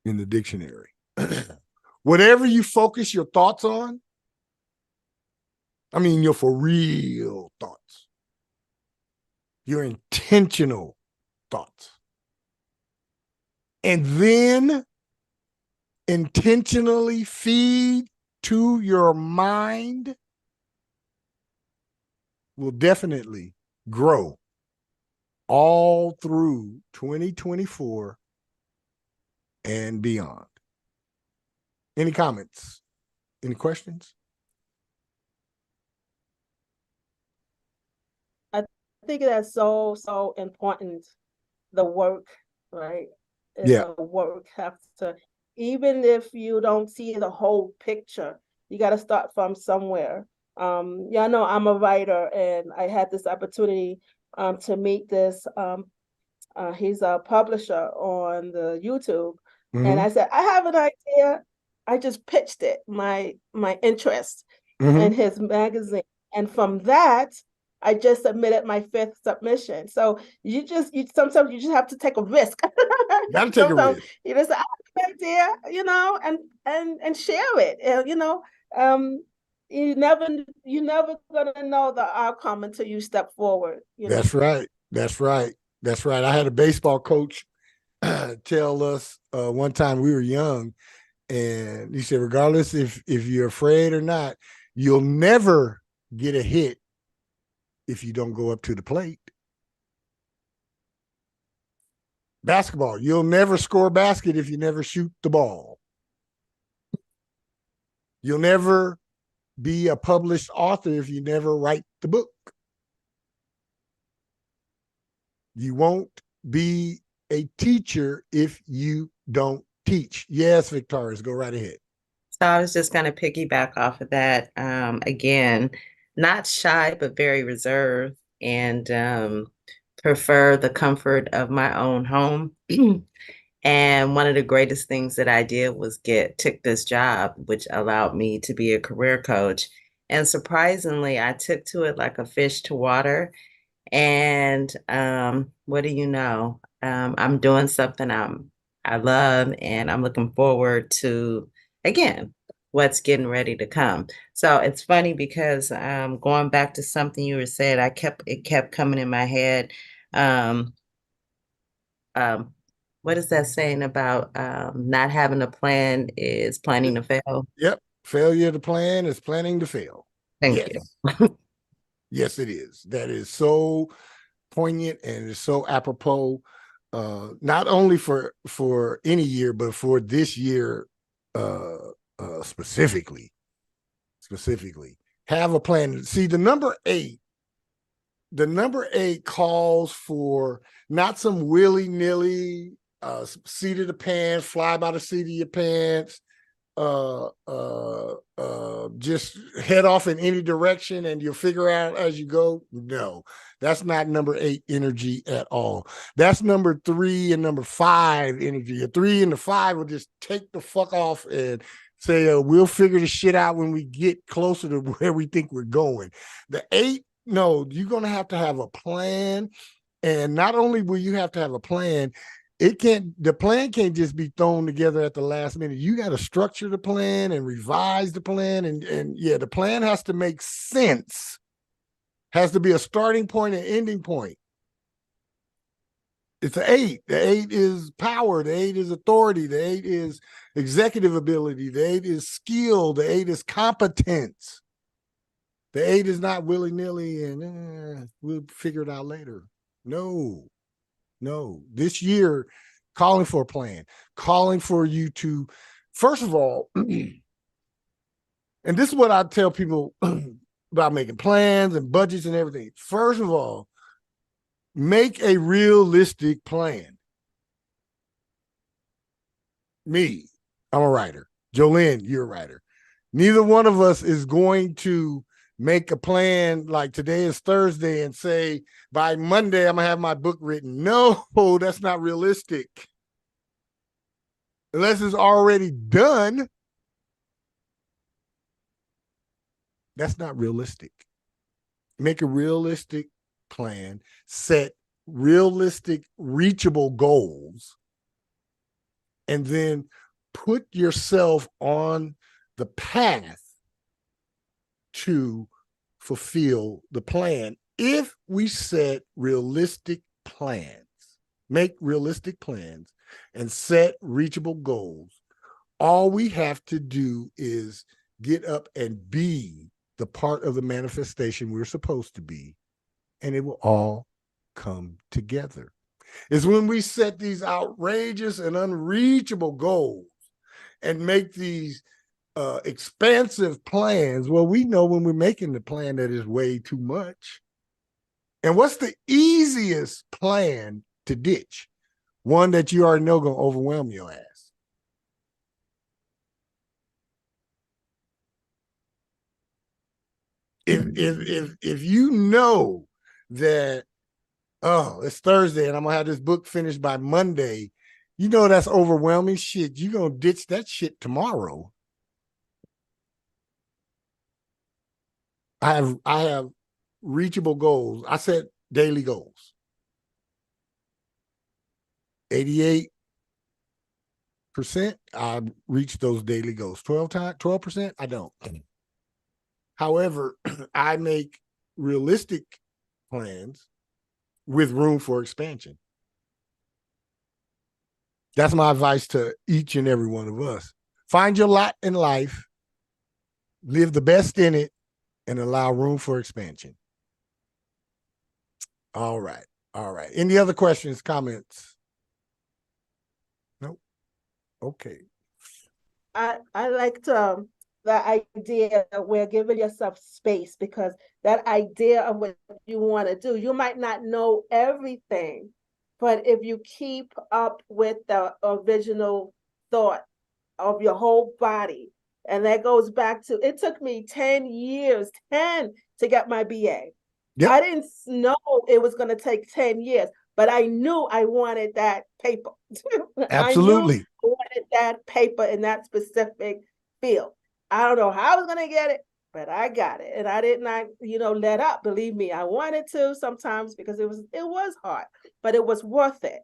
in the dictionary. Whatever you focus your thoughts on, I mean, your for real thoughts, your intentional thoughts, and then intentionally feed to your mind will definitely grow all through 2024 and beyond. Any comments? Any questions? I think that's so important. The work, right? It's Yeah. a work. Have to, even if you don't see the whole picture, you got to start from somewhere. Yeah, I know I'm a writer, and I had this opportunity to meet this. He's a publisher on the YouTube, and I said, I have an idea. I just pitched it, my interest in his magazine, and from that, I just submitted my 5th submission. So you sometimes you just have to take a risk. Gotta take a Sometimes risk. you just say, I have an idea, and share it. You never gonna know the outcome until you step forward. That's right. That's right. That's right. I had a baseball coach tell us one time we were young, and he said, regardless if you're afraid or not, you'll never get a hit if you don't go up to the plate. Basketball, you'll never score a basket if you never shoot the ball. You'll never be a published author if you never write the book. You won't be a teacher if you don't teach. Yes, Victorious, go right ahead. So I was just going to piggyback off of that. Again, not shy, but very reserved, and prefer the comfort of my own home. And one of the greatest things that I did was took this job, which allowed me to be a career coach. And surprisingly, I took to it like a fish to water. And what do you know? I'm doing something I love, and I'm looking forward to, again, what's getting ready to come. So it's funny because going back to something you were said, it kept coming in my head. What is that saying about not having a plan is planning to fail? Yep. Failure to plan is planning to fail. Thank you. Yes, it is. That is so poignant and it's so apropos, not only for any year, but for this year specifically. Have a plan. See, the number 8 calls for not some willy-nilly seat of the pants, fly by the seat of your pants, just head off in any direction and you'll figure out as you go. No, that's not number 8 energy at all. That's number 3 and number 5 energy. A 3 and the 5 will just take the fuck off and say, we'll figure the shit out when we get closer to where we think we're going. The 8, no, you're going to have a plan. And not only will you have to have a plan, the plan can't just be thrown together at the last minute. You got to structure the plan and revise the plan. And yeah, the plan has to make sense, has to be a starting point and ending point. It's an 8. The 8 is power. The 8 is authority. The 8 is executive ability. The 8 is skill. The 8 is competence. The 8 is not willy-nilly and we'll figure it out later. No. This year, calling for a plan, calling for you to, first of all, and this is what I tell people about making plans and budgets and everything. First of all, make a realistic plan. Me, I'm a writer. Jolene, you're a writer. Neither one of us is going to make a plan like today is Thursday and say, by Monday, I'm going to have my book written. No, that's not realistic. Unless it's already done, that's not realistic. Make a realistic plan, set realistic, reachable goals, and then put yourself on the path to fulfill the plan. If we set realistic plans, make realistic plans, and set reachable goals, all we have to do is get up and be the part of the manifestation we're supposed to be, and it will all come together. It's when we set these outrageous and unreachable goals and make these expansive plans. Well, we know when we're making the plan that is way too much. And what's the easiest plan to ditch? One that you already know going to overwhelm your ass. If you know that, oh, it's Thursday and I'm gonna have this book finished by Monday, you know that's overwhelming shit. You're gonna ditch that shit tomorrow. I have reachable goals. I set daily goals. 88%, I reach those daily goals. 12%, I don't. However, I make realistic plans with room for expansion. That's my advice to each and every one of us. Find your lot in life, live the best in it, and allow room for expansion. All right. Any other questions, comments? Nope. Okay. I like the idea that we're giving yourself space, because that idea of what you want to do, you might not know everything, but if you keep up with the original thought of your whole body, and that goes back to, it took me 10 years, 10 to get my BA. Yep. I didn't know it was going to take 10 years, but I knew I wanted that paper. Absolutely. I wanted that paper in that specific field. I don't know how I was going to get it, but I got it. And I did not, let up. Believe me, I wanted to sometimes, because it was hard, but it was worth it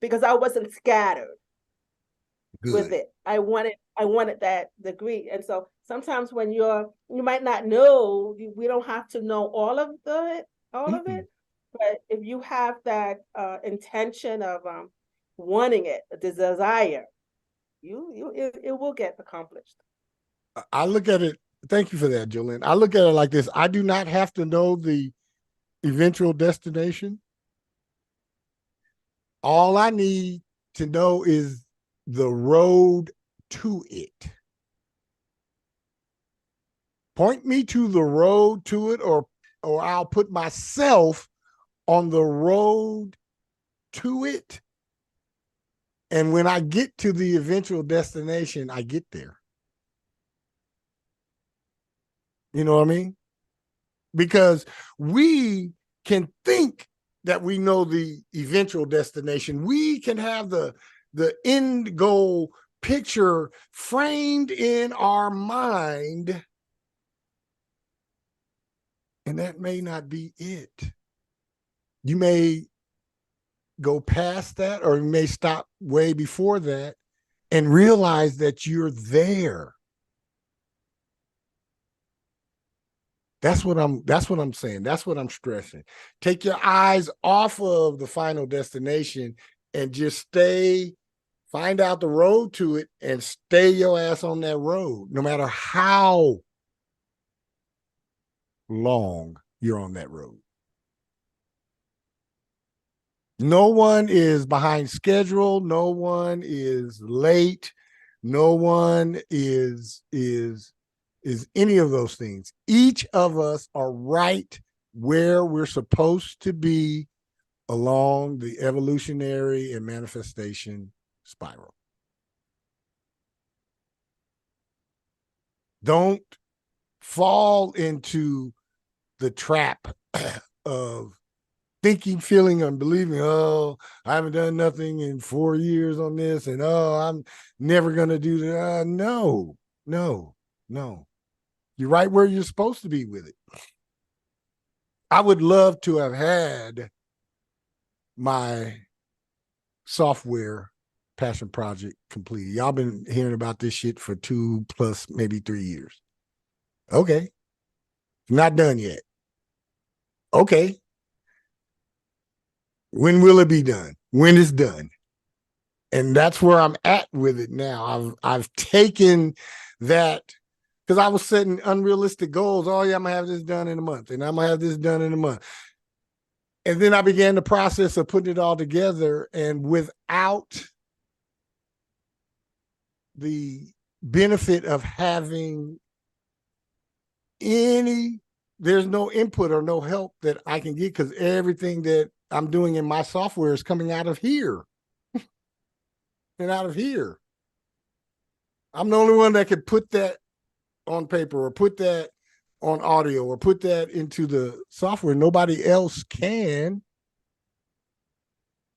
because I wasn't scattered. Good. With it. I wanted that degree. And so sometimes when you might not know, we don't have to know all of it, but if you have that intention of wanting it, the desire, it will get accomplished. I look at it, thank you for that, Jolene. I look at it like this. I do not have to know the eventual destination. All I need to know is the road to it. Point me to the road to it, or I'll put myself on the road to it. And when I get to the eventual destination, I get there. You know what I mean? Because we can think that we know the eventual destination. We can have the end goal picture framed in our mind, and that may not be it. You may go past that, or you may stop way before that and realize that you're there. That's what I'm saying. That's what I'm stressing. Take your eyes off of the final destination and just find out the road to it and stay your ass on that road, no matter how long you're on that road. No one is behind schedule. No one is late. No one is any of those things. Each of us are right where we're supposed to be along the evolutionary and manifestation spiral. Don't fall into the trap of thinking, feeling, and believing, oh, I haven't done nothing in 4 years on this, and oh, I'm never going to do that. No. You're right where you're supposed to be with it. I would love to have had my software passion project completed. Y'all been hearing about this shit for 2+ maybe 3 years. Okay. Not done yet. Okay. When will it be done? When it's done? And that's where I'm at with it now. I've taken that, because I was setting unrealistic goals. Oh yeah, I'm gonna have this done in a month, and I'm gonna have this done in a month. And then I began the process of putting it all together, and without the benefit of having there's no input or no help that I can get, because everything that I'm doing in my software is coming out of here and out of here. I'm the only one that could put that on paper or put that on audio or put that into the software. Nobody else can.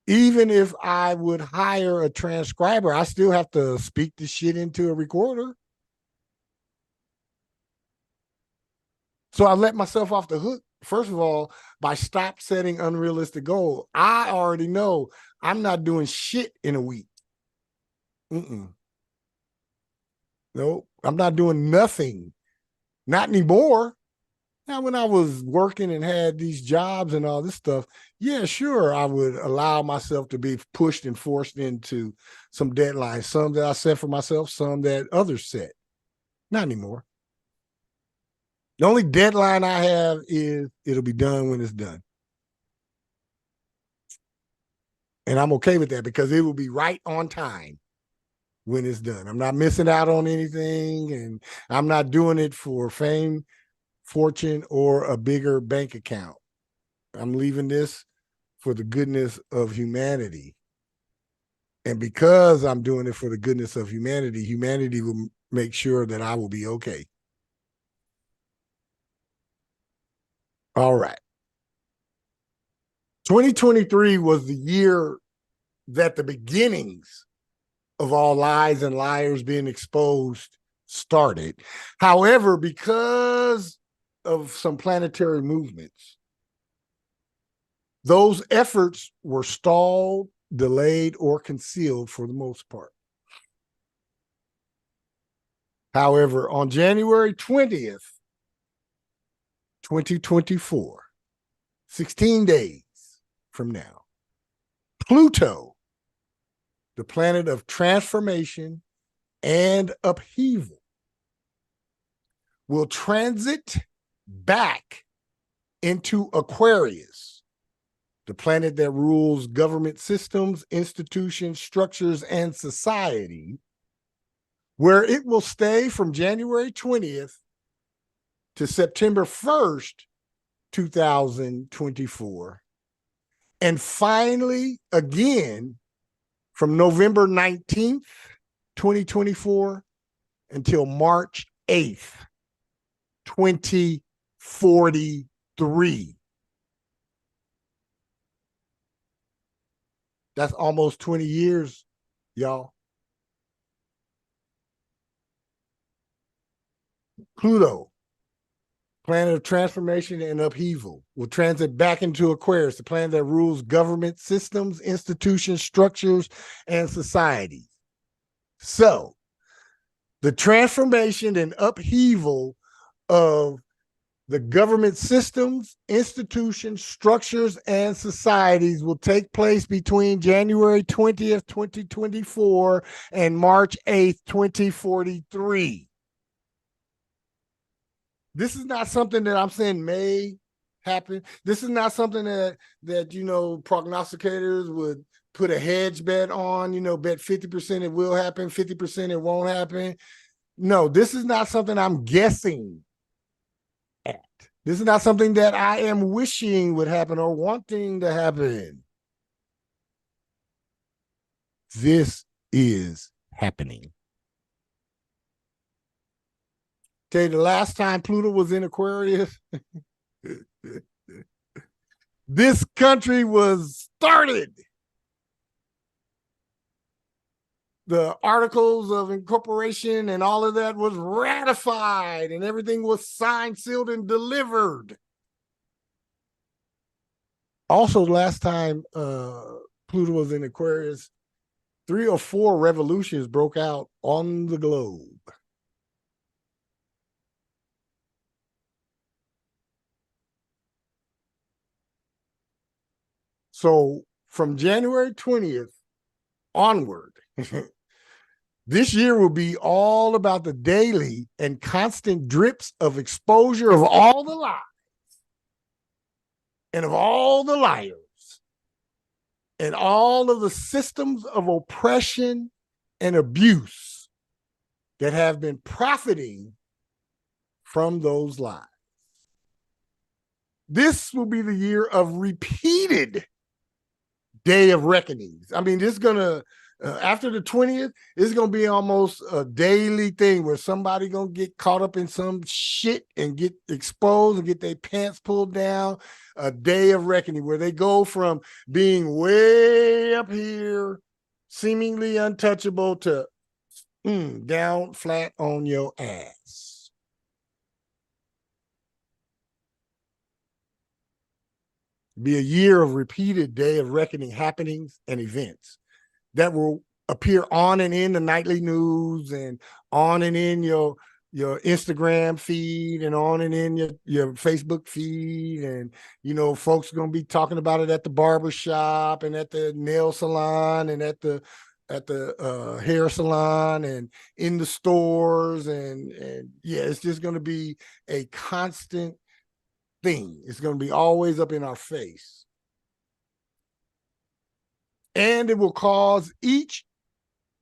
Even if I would hire a transcriber, I still have to speak the shit into a recorder. So I let myself off the hook, first of all, by stop setting unrealistic goals. I already know I'm not doing shit in a week. No, I'm not doing nothing. Not anymore. Now, when I was working and had these jobs and all this stuff, yeah, sure, I would allow myself to be pushed and forced into some deadlines, some that I set for myself, some that others set. Not anymore. The only deadline I have is it'll be done when it's done. And I'm okay with that, because it will be right on time when it's done. I'm not missing out on anything, and I'm not doing it for fame, fortune, or a bigger bank account. I'm leaving this for the goodness of humanity. And because I'm doing it for the goodness of humanity, humanity will make sure that I will be okay. All right. 2023 was the year that the beginnings of all lies and liars being exposed started. However, because of some planetary movements, those efforts were stalled, delayed, or concealed for the most part. However, on January 20th, 2024, 16 days from now, Pluto, the planet of transformation and upheaval, will transit back into Aquarius, the planet that rules government systems, institutions, structures, and society, where it will stay from January 20th to September 1st, 2024, and finally again from November 19th, 2024 until March 8th, 2043. That's almost 20 years, y'all. Pluto, planet of transformation and upheaval, will transit back into Aquarius, the planet that rules government systems, institutions, structures, and society. So, the transformation and upheaval of The government systems, institutions, structures, and societies will take place between January 20th, 2024 and March 8th, 2043. This is not something that I'm saying may happen. This is not something that prognosticators would put a hedge bet on, bet 50% it will happen, 50% it won't happen. No, this is not something I'm guessing at. This is not something that I am wishing would happen or wanting to happen. This is happening. Okay, the last time Pluto was in Aquarius, this country was started. The articles of incorporation and all of that was ratified, and everything was signed, sealed, and delivered. Also, last time Pluto was in Aquarius, 3 or 4 revolutions broke out on the globe. So from January 20th onward, this year will be all about the daily and constant drips of exposure of all the lies and of all the liars and all of the systems of oppression and abuse that have been profiting from those lies. This will be the year of repeated day of reckonings. I mean, this is going to, after the 20th, it's going to be almost a daily thing where somebody going to get caught up in some shit and get exposed and get their pants pulled down. A day of reckoning where they go from being way up here, seemingly untouchable, to down flat on your ass. Be a year of repeated day of reckoning happenings and events that will appear on and in the nightly news and on and in your Instagram feed and on and in your Facebook feed. And, folks are going to be talking about it at the barber shop and at the nail salon and at the hair salon and in the stores. And yeah, it's just going to be a constant thing. It's going to be always up in our face. And it will cause each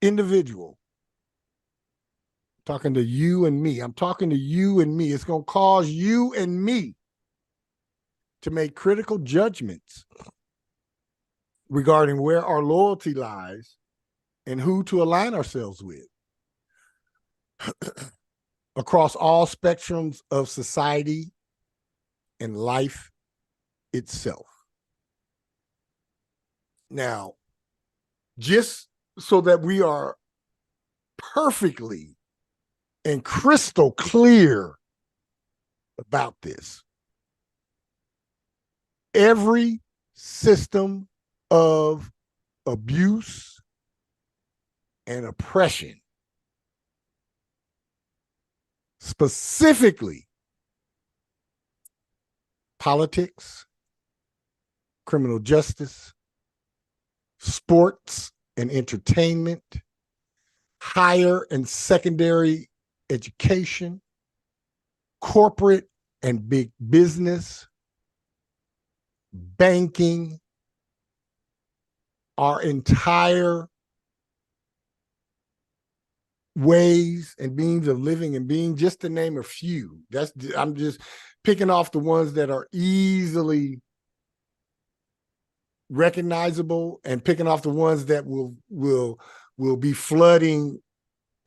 individual, talking to you and me, I'm talking to you and me, it's going to cause you and me to make critical judgments regarding where our loyalty lies and who to align ourselves with across all spectrums of society and life itself. Now, just so that we are perfectly and crystal clear about this, every system of abuse and oppression, specifically politics, criminal justice, sports and entertainment, higher and secondary education, corporate and big business, banking, our entire ways and means of living and being, just to name a few. I'm just picking off the ones that are easily recognizable and picking off the ones that will be flooding,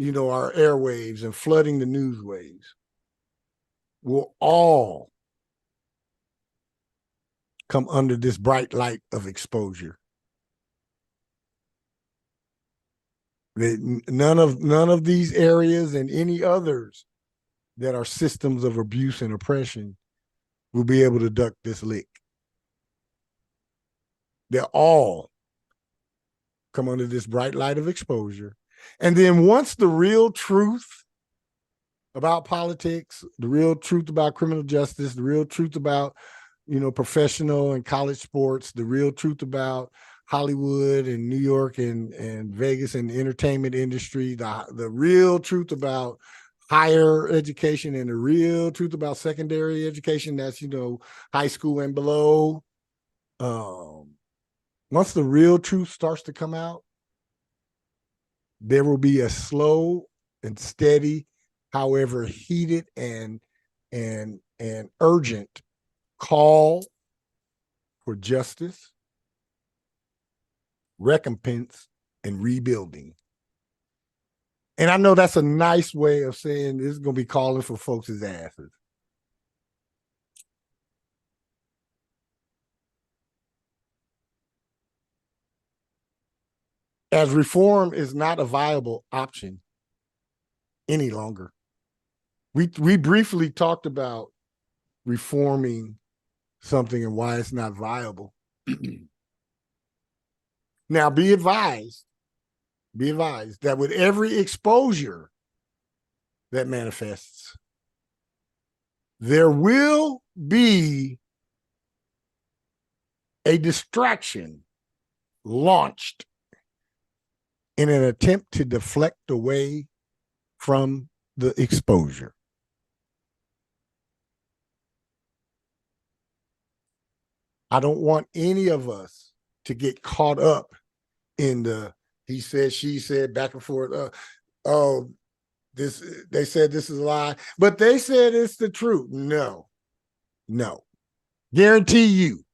our airwaves and flooding the news waves. Will all come under this bright light of exposure. None of these areas and any others that are systems of abuse and oppression will be able to duck this lick. They'll all come under this bright light of exposure. And then once the real truth about politics, the real truth about criminal justice, the real truth about, professional and college sports, the real truth about Hollywood and New York and Vegas and the entertainment industry, the real truth about higher education and the real truth about secondary education, that's, high school and below. Once the real truth starts to come out, there will be a slow and steady, however heated and urgent call for justice, recompense, and rebuilding. And I know that's a nice way of saying this is going to be calling for folks' asses. As reform is not a viable option any longer. We briefly talked about reforming something and why it's not viable. Now, be advised that with every exposure that manifests, there will be a distraction launched in an attempt to deflect away from the exposure. I don't want any of us to get caught up in the he said, she said, back and forth. They said this is a lie, but they said it's the truth. No. Guarantee you,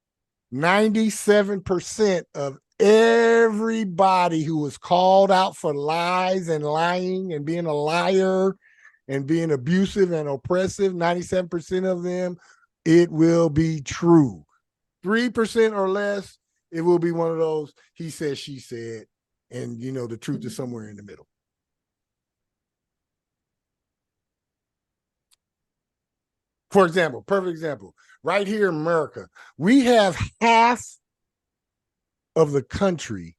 97% of everybody who was called out for lies and lying and being a liar and being abusive and oppressive, 97% of them, it will be true. 3% or less, it will be one of those he said, she said, and the truth is somewhere in the middle. For example, perfect example, right here in America, we have half of the country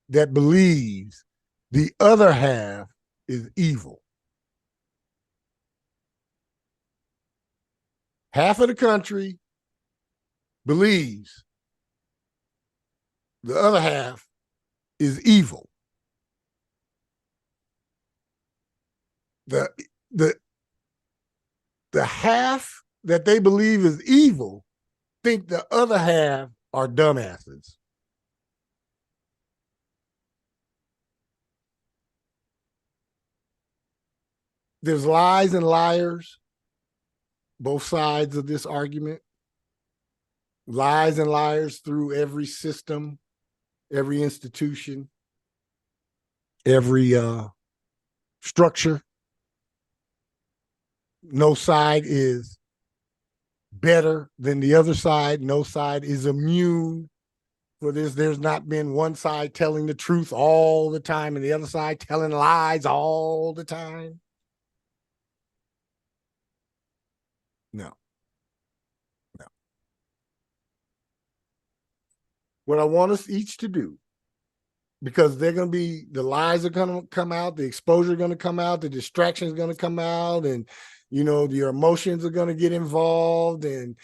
that believes the other half is evil. Half of the country believes the other half is evil. The half that they believe is evil think the other half are dumbasses. There's lies and liars, both sides of this argument. Lies and liars through every system, every institution, every structure. No side is better than the other side. No side is immune for this. There's not been one side telling the truth all the time and the other side telling lies all the time. No. What I want us each to do, because they're going to be, the lies are going to come out, the exposure is going to come out, the distraction is going to come out, and your emotions are going to get involved, and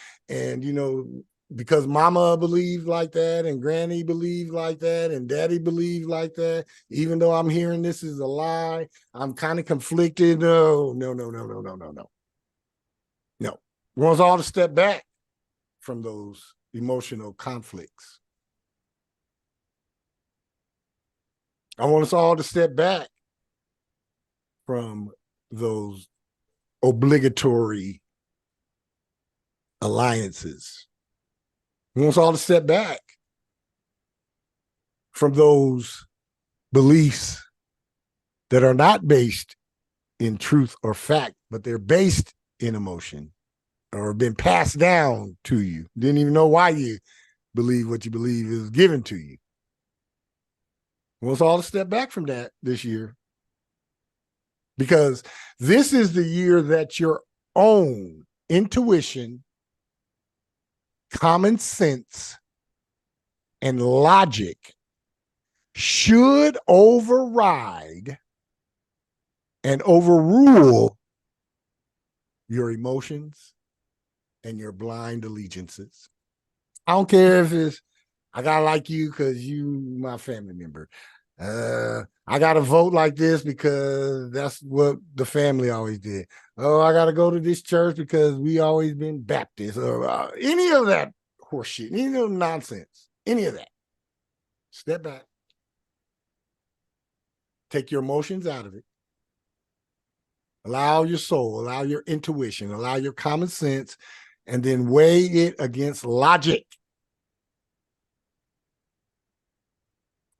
because mama believed like that, and granny believed like that, and daddy believed like that, even though I'm hearing this is a lie, I'm kind of conflicted. No. We want us all to step back from those emotional conflicts. I want us all to step back from those obligatory alliances. I want us all to step back from those beliefs that are not based in truth or fact, but they're based in emotion or been passed down to you. Didn't even know why you believe what you believe is given to you. I want us all to step back from that this year, because this is the year that your own intuition, common sense, and logic should override and overrule your emotions, and your blind allegiances. I don't care if it's, I gotta like you because you my family member. I gotta vote like this because that's what the family always did. Oh, I gotta go to this church because we always been Baptist, or any of that horseshit, any of nonsense, any of that. Step back. Take your emotions out of it. Allow your soul, allow your intuition, allow your common sense, and then weigh it against logic.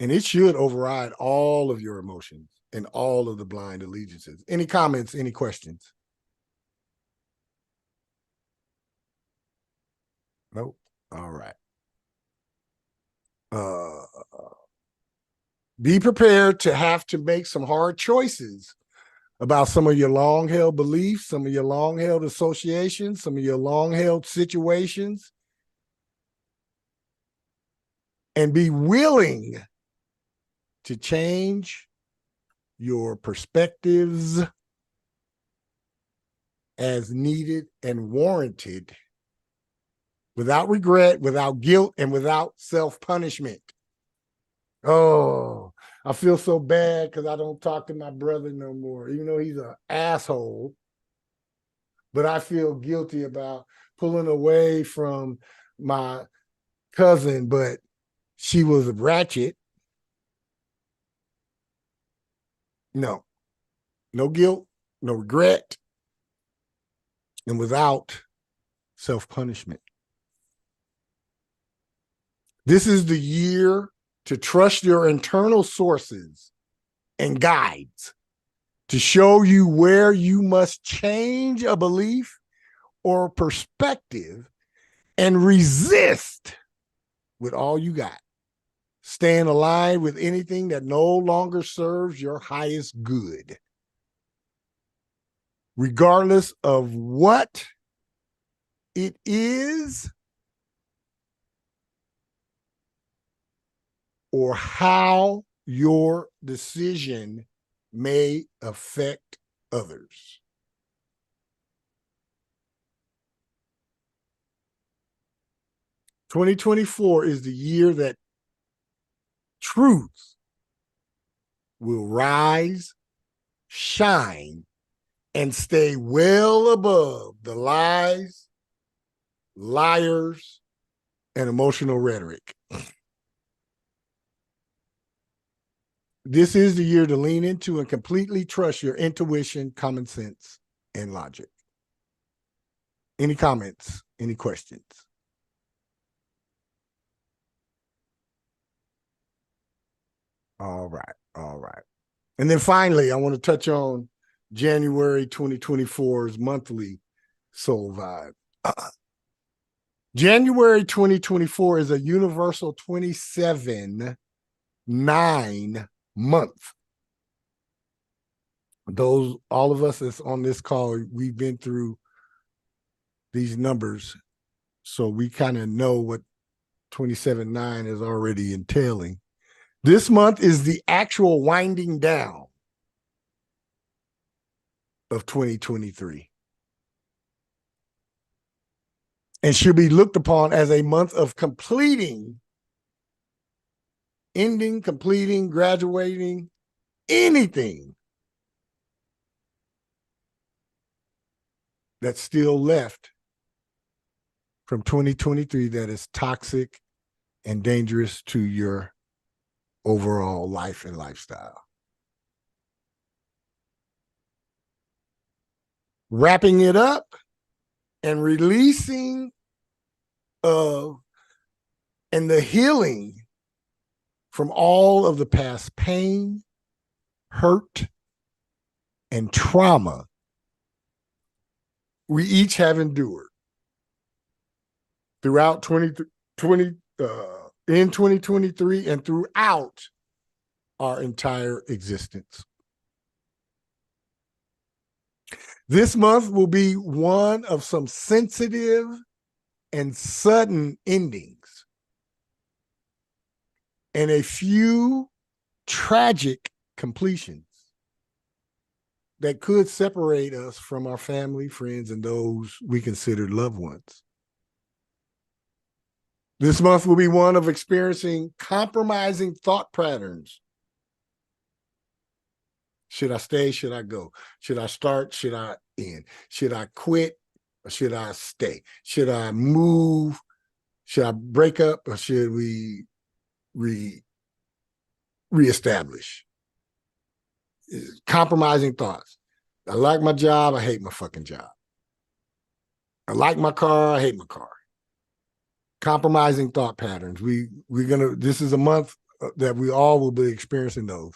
And it should override all of your emotions and all of the blind allegiances. Any comments, any questions? Nope. All right. Be prepared to have to make some hard choices about some of your long-held beliefs, some of your long-held associations, some of your long-held situations, and be willing to change your perspectives as needed and warranted, without regret, without guilt, and without self-punishment. Oh, I feel so bad because I don't talk to my brother no more, even though he's an asshole. But I feel guilty about pulling away from my cousin, but she was a ratchet. No guilt, no regret, and without self-punishment. This is the year to trust your internal sources and guides to show you where you must change a belief or perspective and resist with all you got. Staying aligned with anything that no longer serves your highest good, regardless of what it is or how your decision may affect others. "2024 is the year that truth will rise, shine, and stay well above the lies, liars, and emotional rhetoric. This is the year to lean into and completely trust your intuition, common sense, and logic." Any comments? Any questions? All right. All right. And then finally, I want to touch on January 2024's monthly soul vibe. January 2024 is a universal 27-9 month. Those, all of us that's on this call, we've been through these numbers, so we kind of know what 27-9 is already entailing. This month is the actual winding down of 2023 and should be looked upon as a month of completing, ending, completing, graduating, anything that's still left from 2023 that is toxic and dangerous to your overall life and lifestyle. Wrapping it up and releasing of and the healing from all of the past pain, hurt, and trauma we each have endured throughout 2020, in 2023 and throughout our entire existence. This month will be one of some sensitive and sudden endings and a few tragic completions. that could separate us from our family, friends, and those we consider loved ones. This month will be one of experiencing compromising thought patterns. Should I stay? Should I go? Should I start? Should I end? Should I quit? Or should I stay? Should I move? Should I break up? Or should we reestablish? Compromising thoughts. I like my job. I hate my fucking job. I like my car. I hate my car. Compromising thought patterns. This is a month that we all will be experiencing those.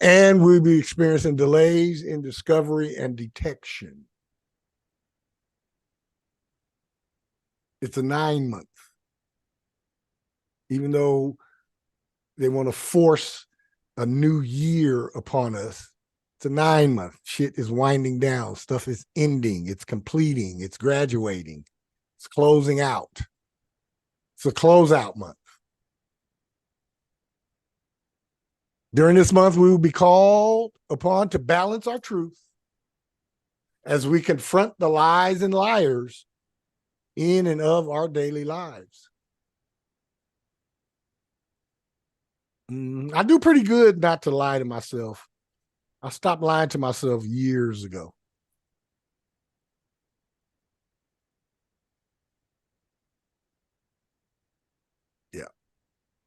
And we'll be experiencing delays in discovery and detection. It's a 9-month. Even though they want to force a new year upon us, it's a 9-month. Shit is winding down. Stuff is ending. It's completing. It's graduating. It's closing out. It's a closeout month. During this month, we will be called upon to balance our truth as we confront the lies and liars in and of our daily lives. I do pretty good not to lie to myself. I stopped lying to myself years ago.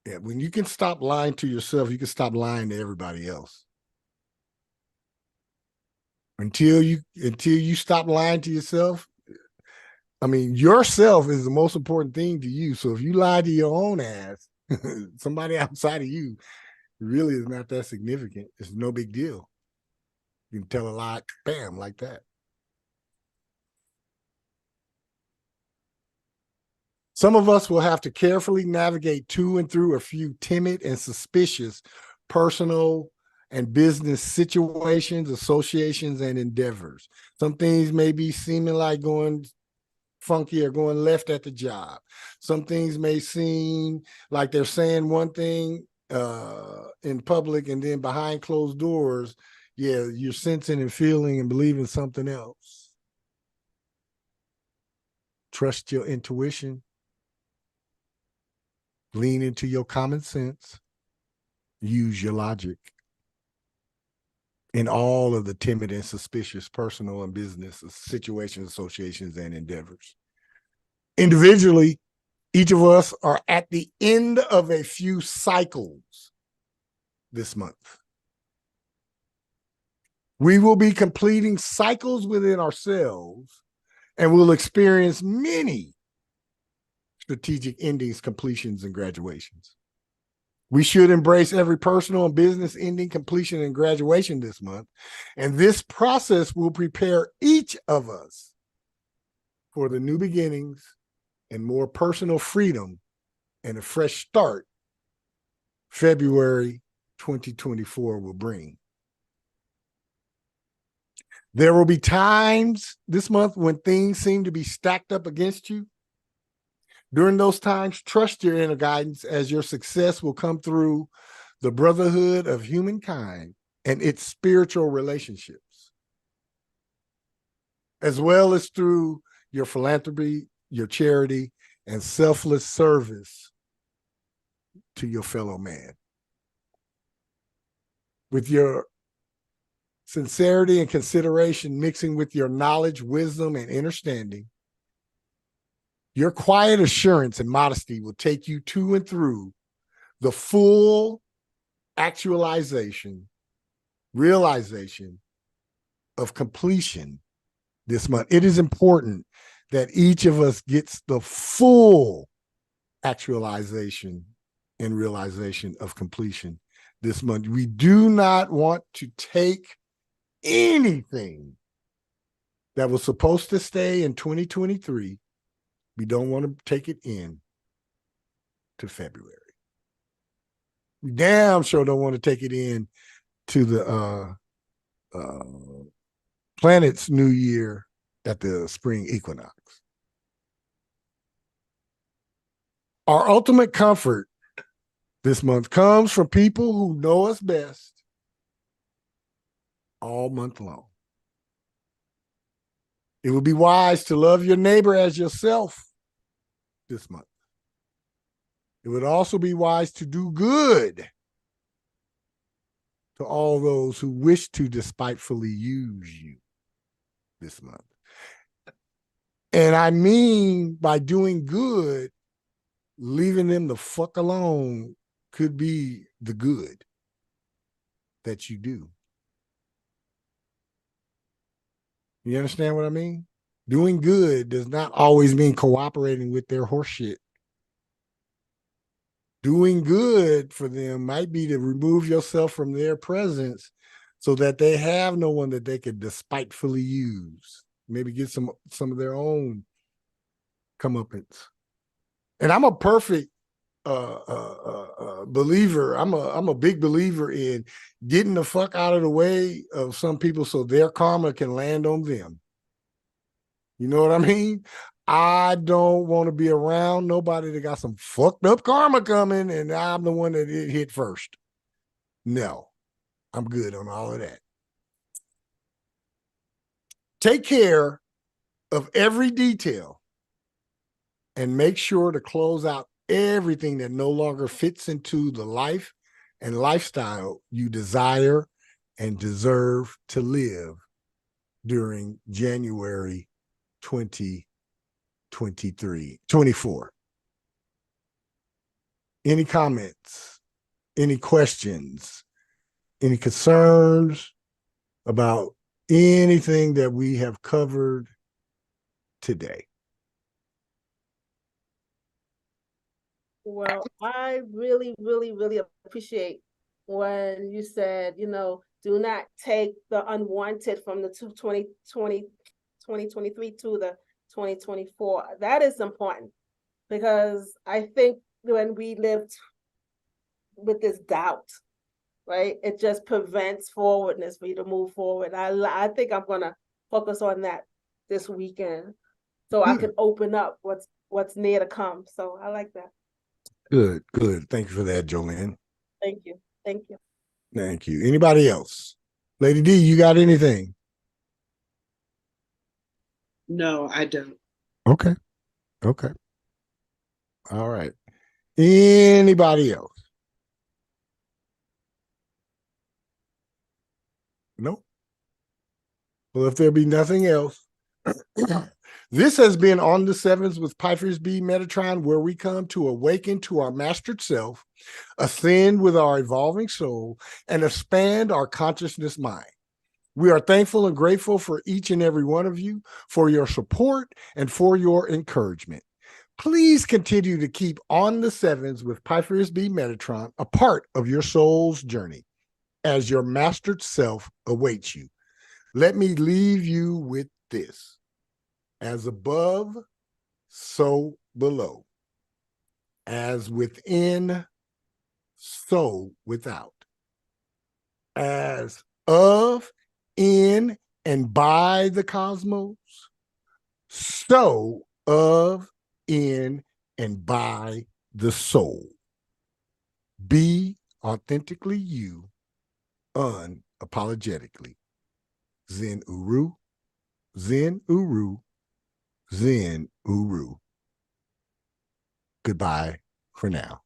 Yeah, when you can stop lying to yourself, you can stop lying to everybody else. Until you stop lying to yourself, I mean, yourself is the most important thing to you. So if you lie to your own ass, somebody outside of you really is not that significant. It's no big deal. You can tell a lie, bam, like that. Some of us will have to carefully navigate to and through a few timid and suspicious personal and business situations, associations, and endeavors. Some things may be seeming like going funky or going left at the job. Some things may seem like they're saying one thing in public, and then behind closed doors, you're sensing and feeling and believing something else. Trust your intuition. Lean into your common sense. Use your logic in all of the timid and suspicious personal and business situations, associations, and endeavors. Individually, each of us are at the end of a few cycles this month. We will be completing cycles within ourselves, and we'll experience many strategic endings, completions, and graduations. We should embrace every personal and business ending, completion, and graduation this month. And this process will prepare each of us for the new beginnings and more personal freedom and a fresh start February 2024 will bring. There will be times this month when things seem to be stacked up against you. During those times, trust your inner guidance, as your success will come through the brotherhood of humankind and its spiritual relationships, as well as through your philanthropy, your charity, and selfless service to your fellow man. With your sincerity and consideration mixing with your knowledge, wisdom, and understanding, your quiet assurance and modesty will take you to and through the full actualization, realization of completion this month. It is important that each of us gets the full actualization and realization of completion this month. We do not want to take anything that was supposed to stay in 2023. We don't want to take it in to February. We damn sure don't want to take it in to the planet's new year at the spring equinox. Our ultimate comfort this month comes from people who know us best all month long. It would be wise to love your neighbor as yourself this month. It would also be wise to do good to all those who wish to despitefully use you this month. And I mean, by doing good, leaving them the fuck alone could be the good that you do. You understand what I mean? Doing good does not always mean cooperating with their horseshit. Doing good for them might be to remove yourself from their presence so that they have no one that they could despitefully use. Maybe get some of their own comeuppance. And I'm a perfect believer. I'm a big believer in getting the fuck out of the way of some people so their karma can land on them. You know what I mean? I don't want to be around nobody that got some fucked up karma coming and I'm the one that it hit first. No, I'm good on all of that. Take care of every detail and make sure to close out everything that no longer fits into the life and lifestyle you desire and deserve to live during January 24. Any comments, any questions, any concerns about anything that we have covered today? Well, I really, really, really appreciate when you said, do not take the unwanted from the 2023 to the 2024. That is important because I think when we lived with this doubt, right, it just prevents forwardness for you to move forward. I think I'm going to focus on that this weekend so I can open up what's near to come. So I like that. Good. Thank you for that, Jolene. Thank you. Thank you. Anybody else? Lady D, you got anything? No, I don't. Okay. All right. Anybody else? Nope. Well, if there be nothing else, this has been On the Sevens with Pfeiffer's B Metatron, where we come to awaken to our mastered self, ascend with our evolving soul, and expand our consciousness mind. We are thankful and grateful for each and every one of you, for your support and for your encouragement. Please continue to keep On the Sevens with Pfeiffer's B Metatron a part of your soul's journey as your mastered self awaits you. Let me leave you with this. As above, so below. As within, so without. As of, in, and by the cosmos, so of, in, and by the soul. Be authentically you, unapologetically. Zen Uru, Zen Uru, Zen Uru. Goodbye for now.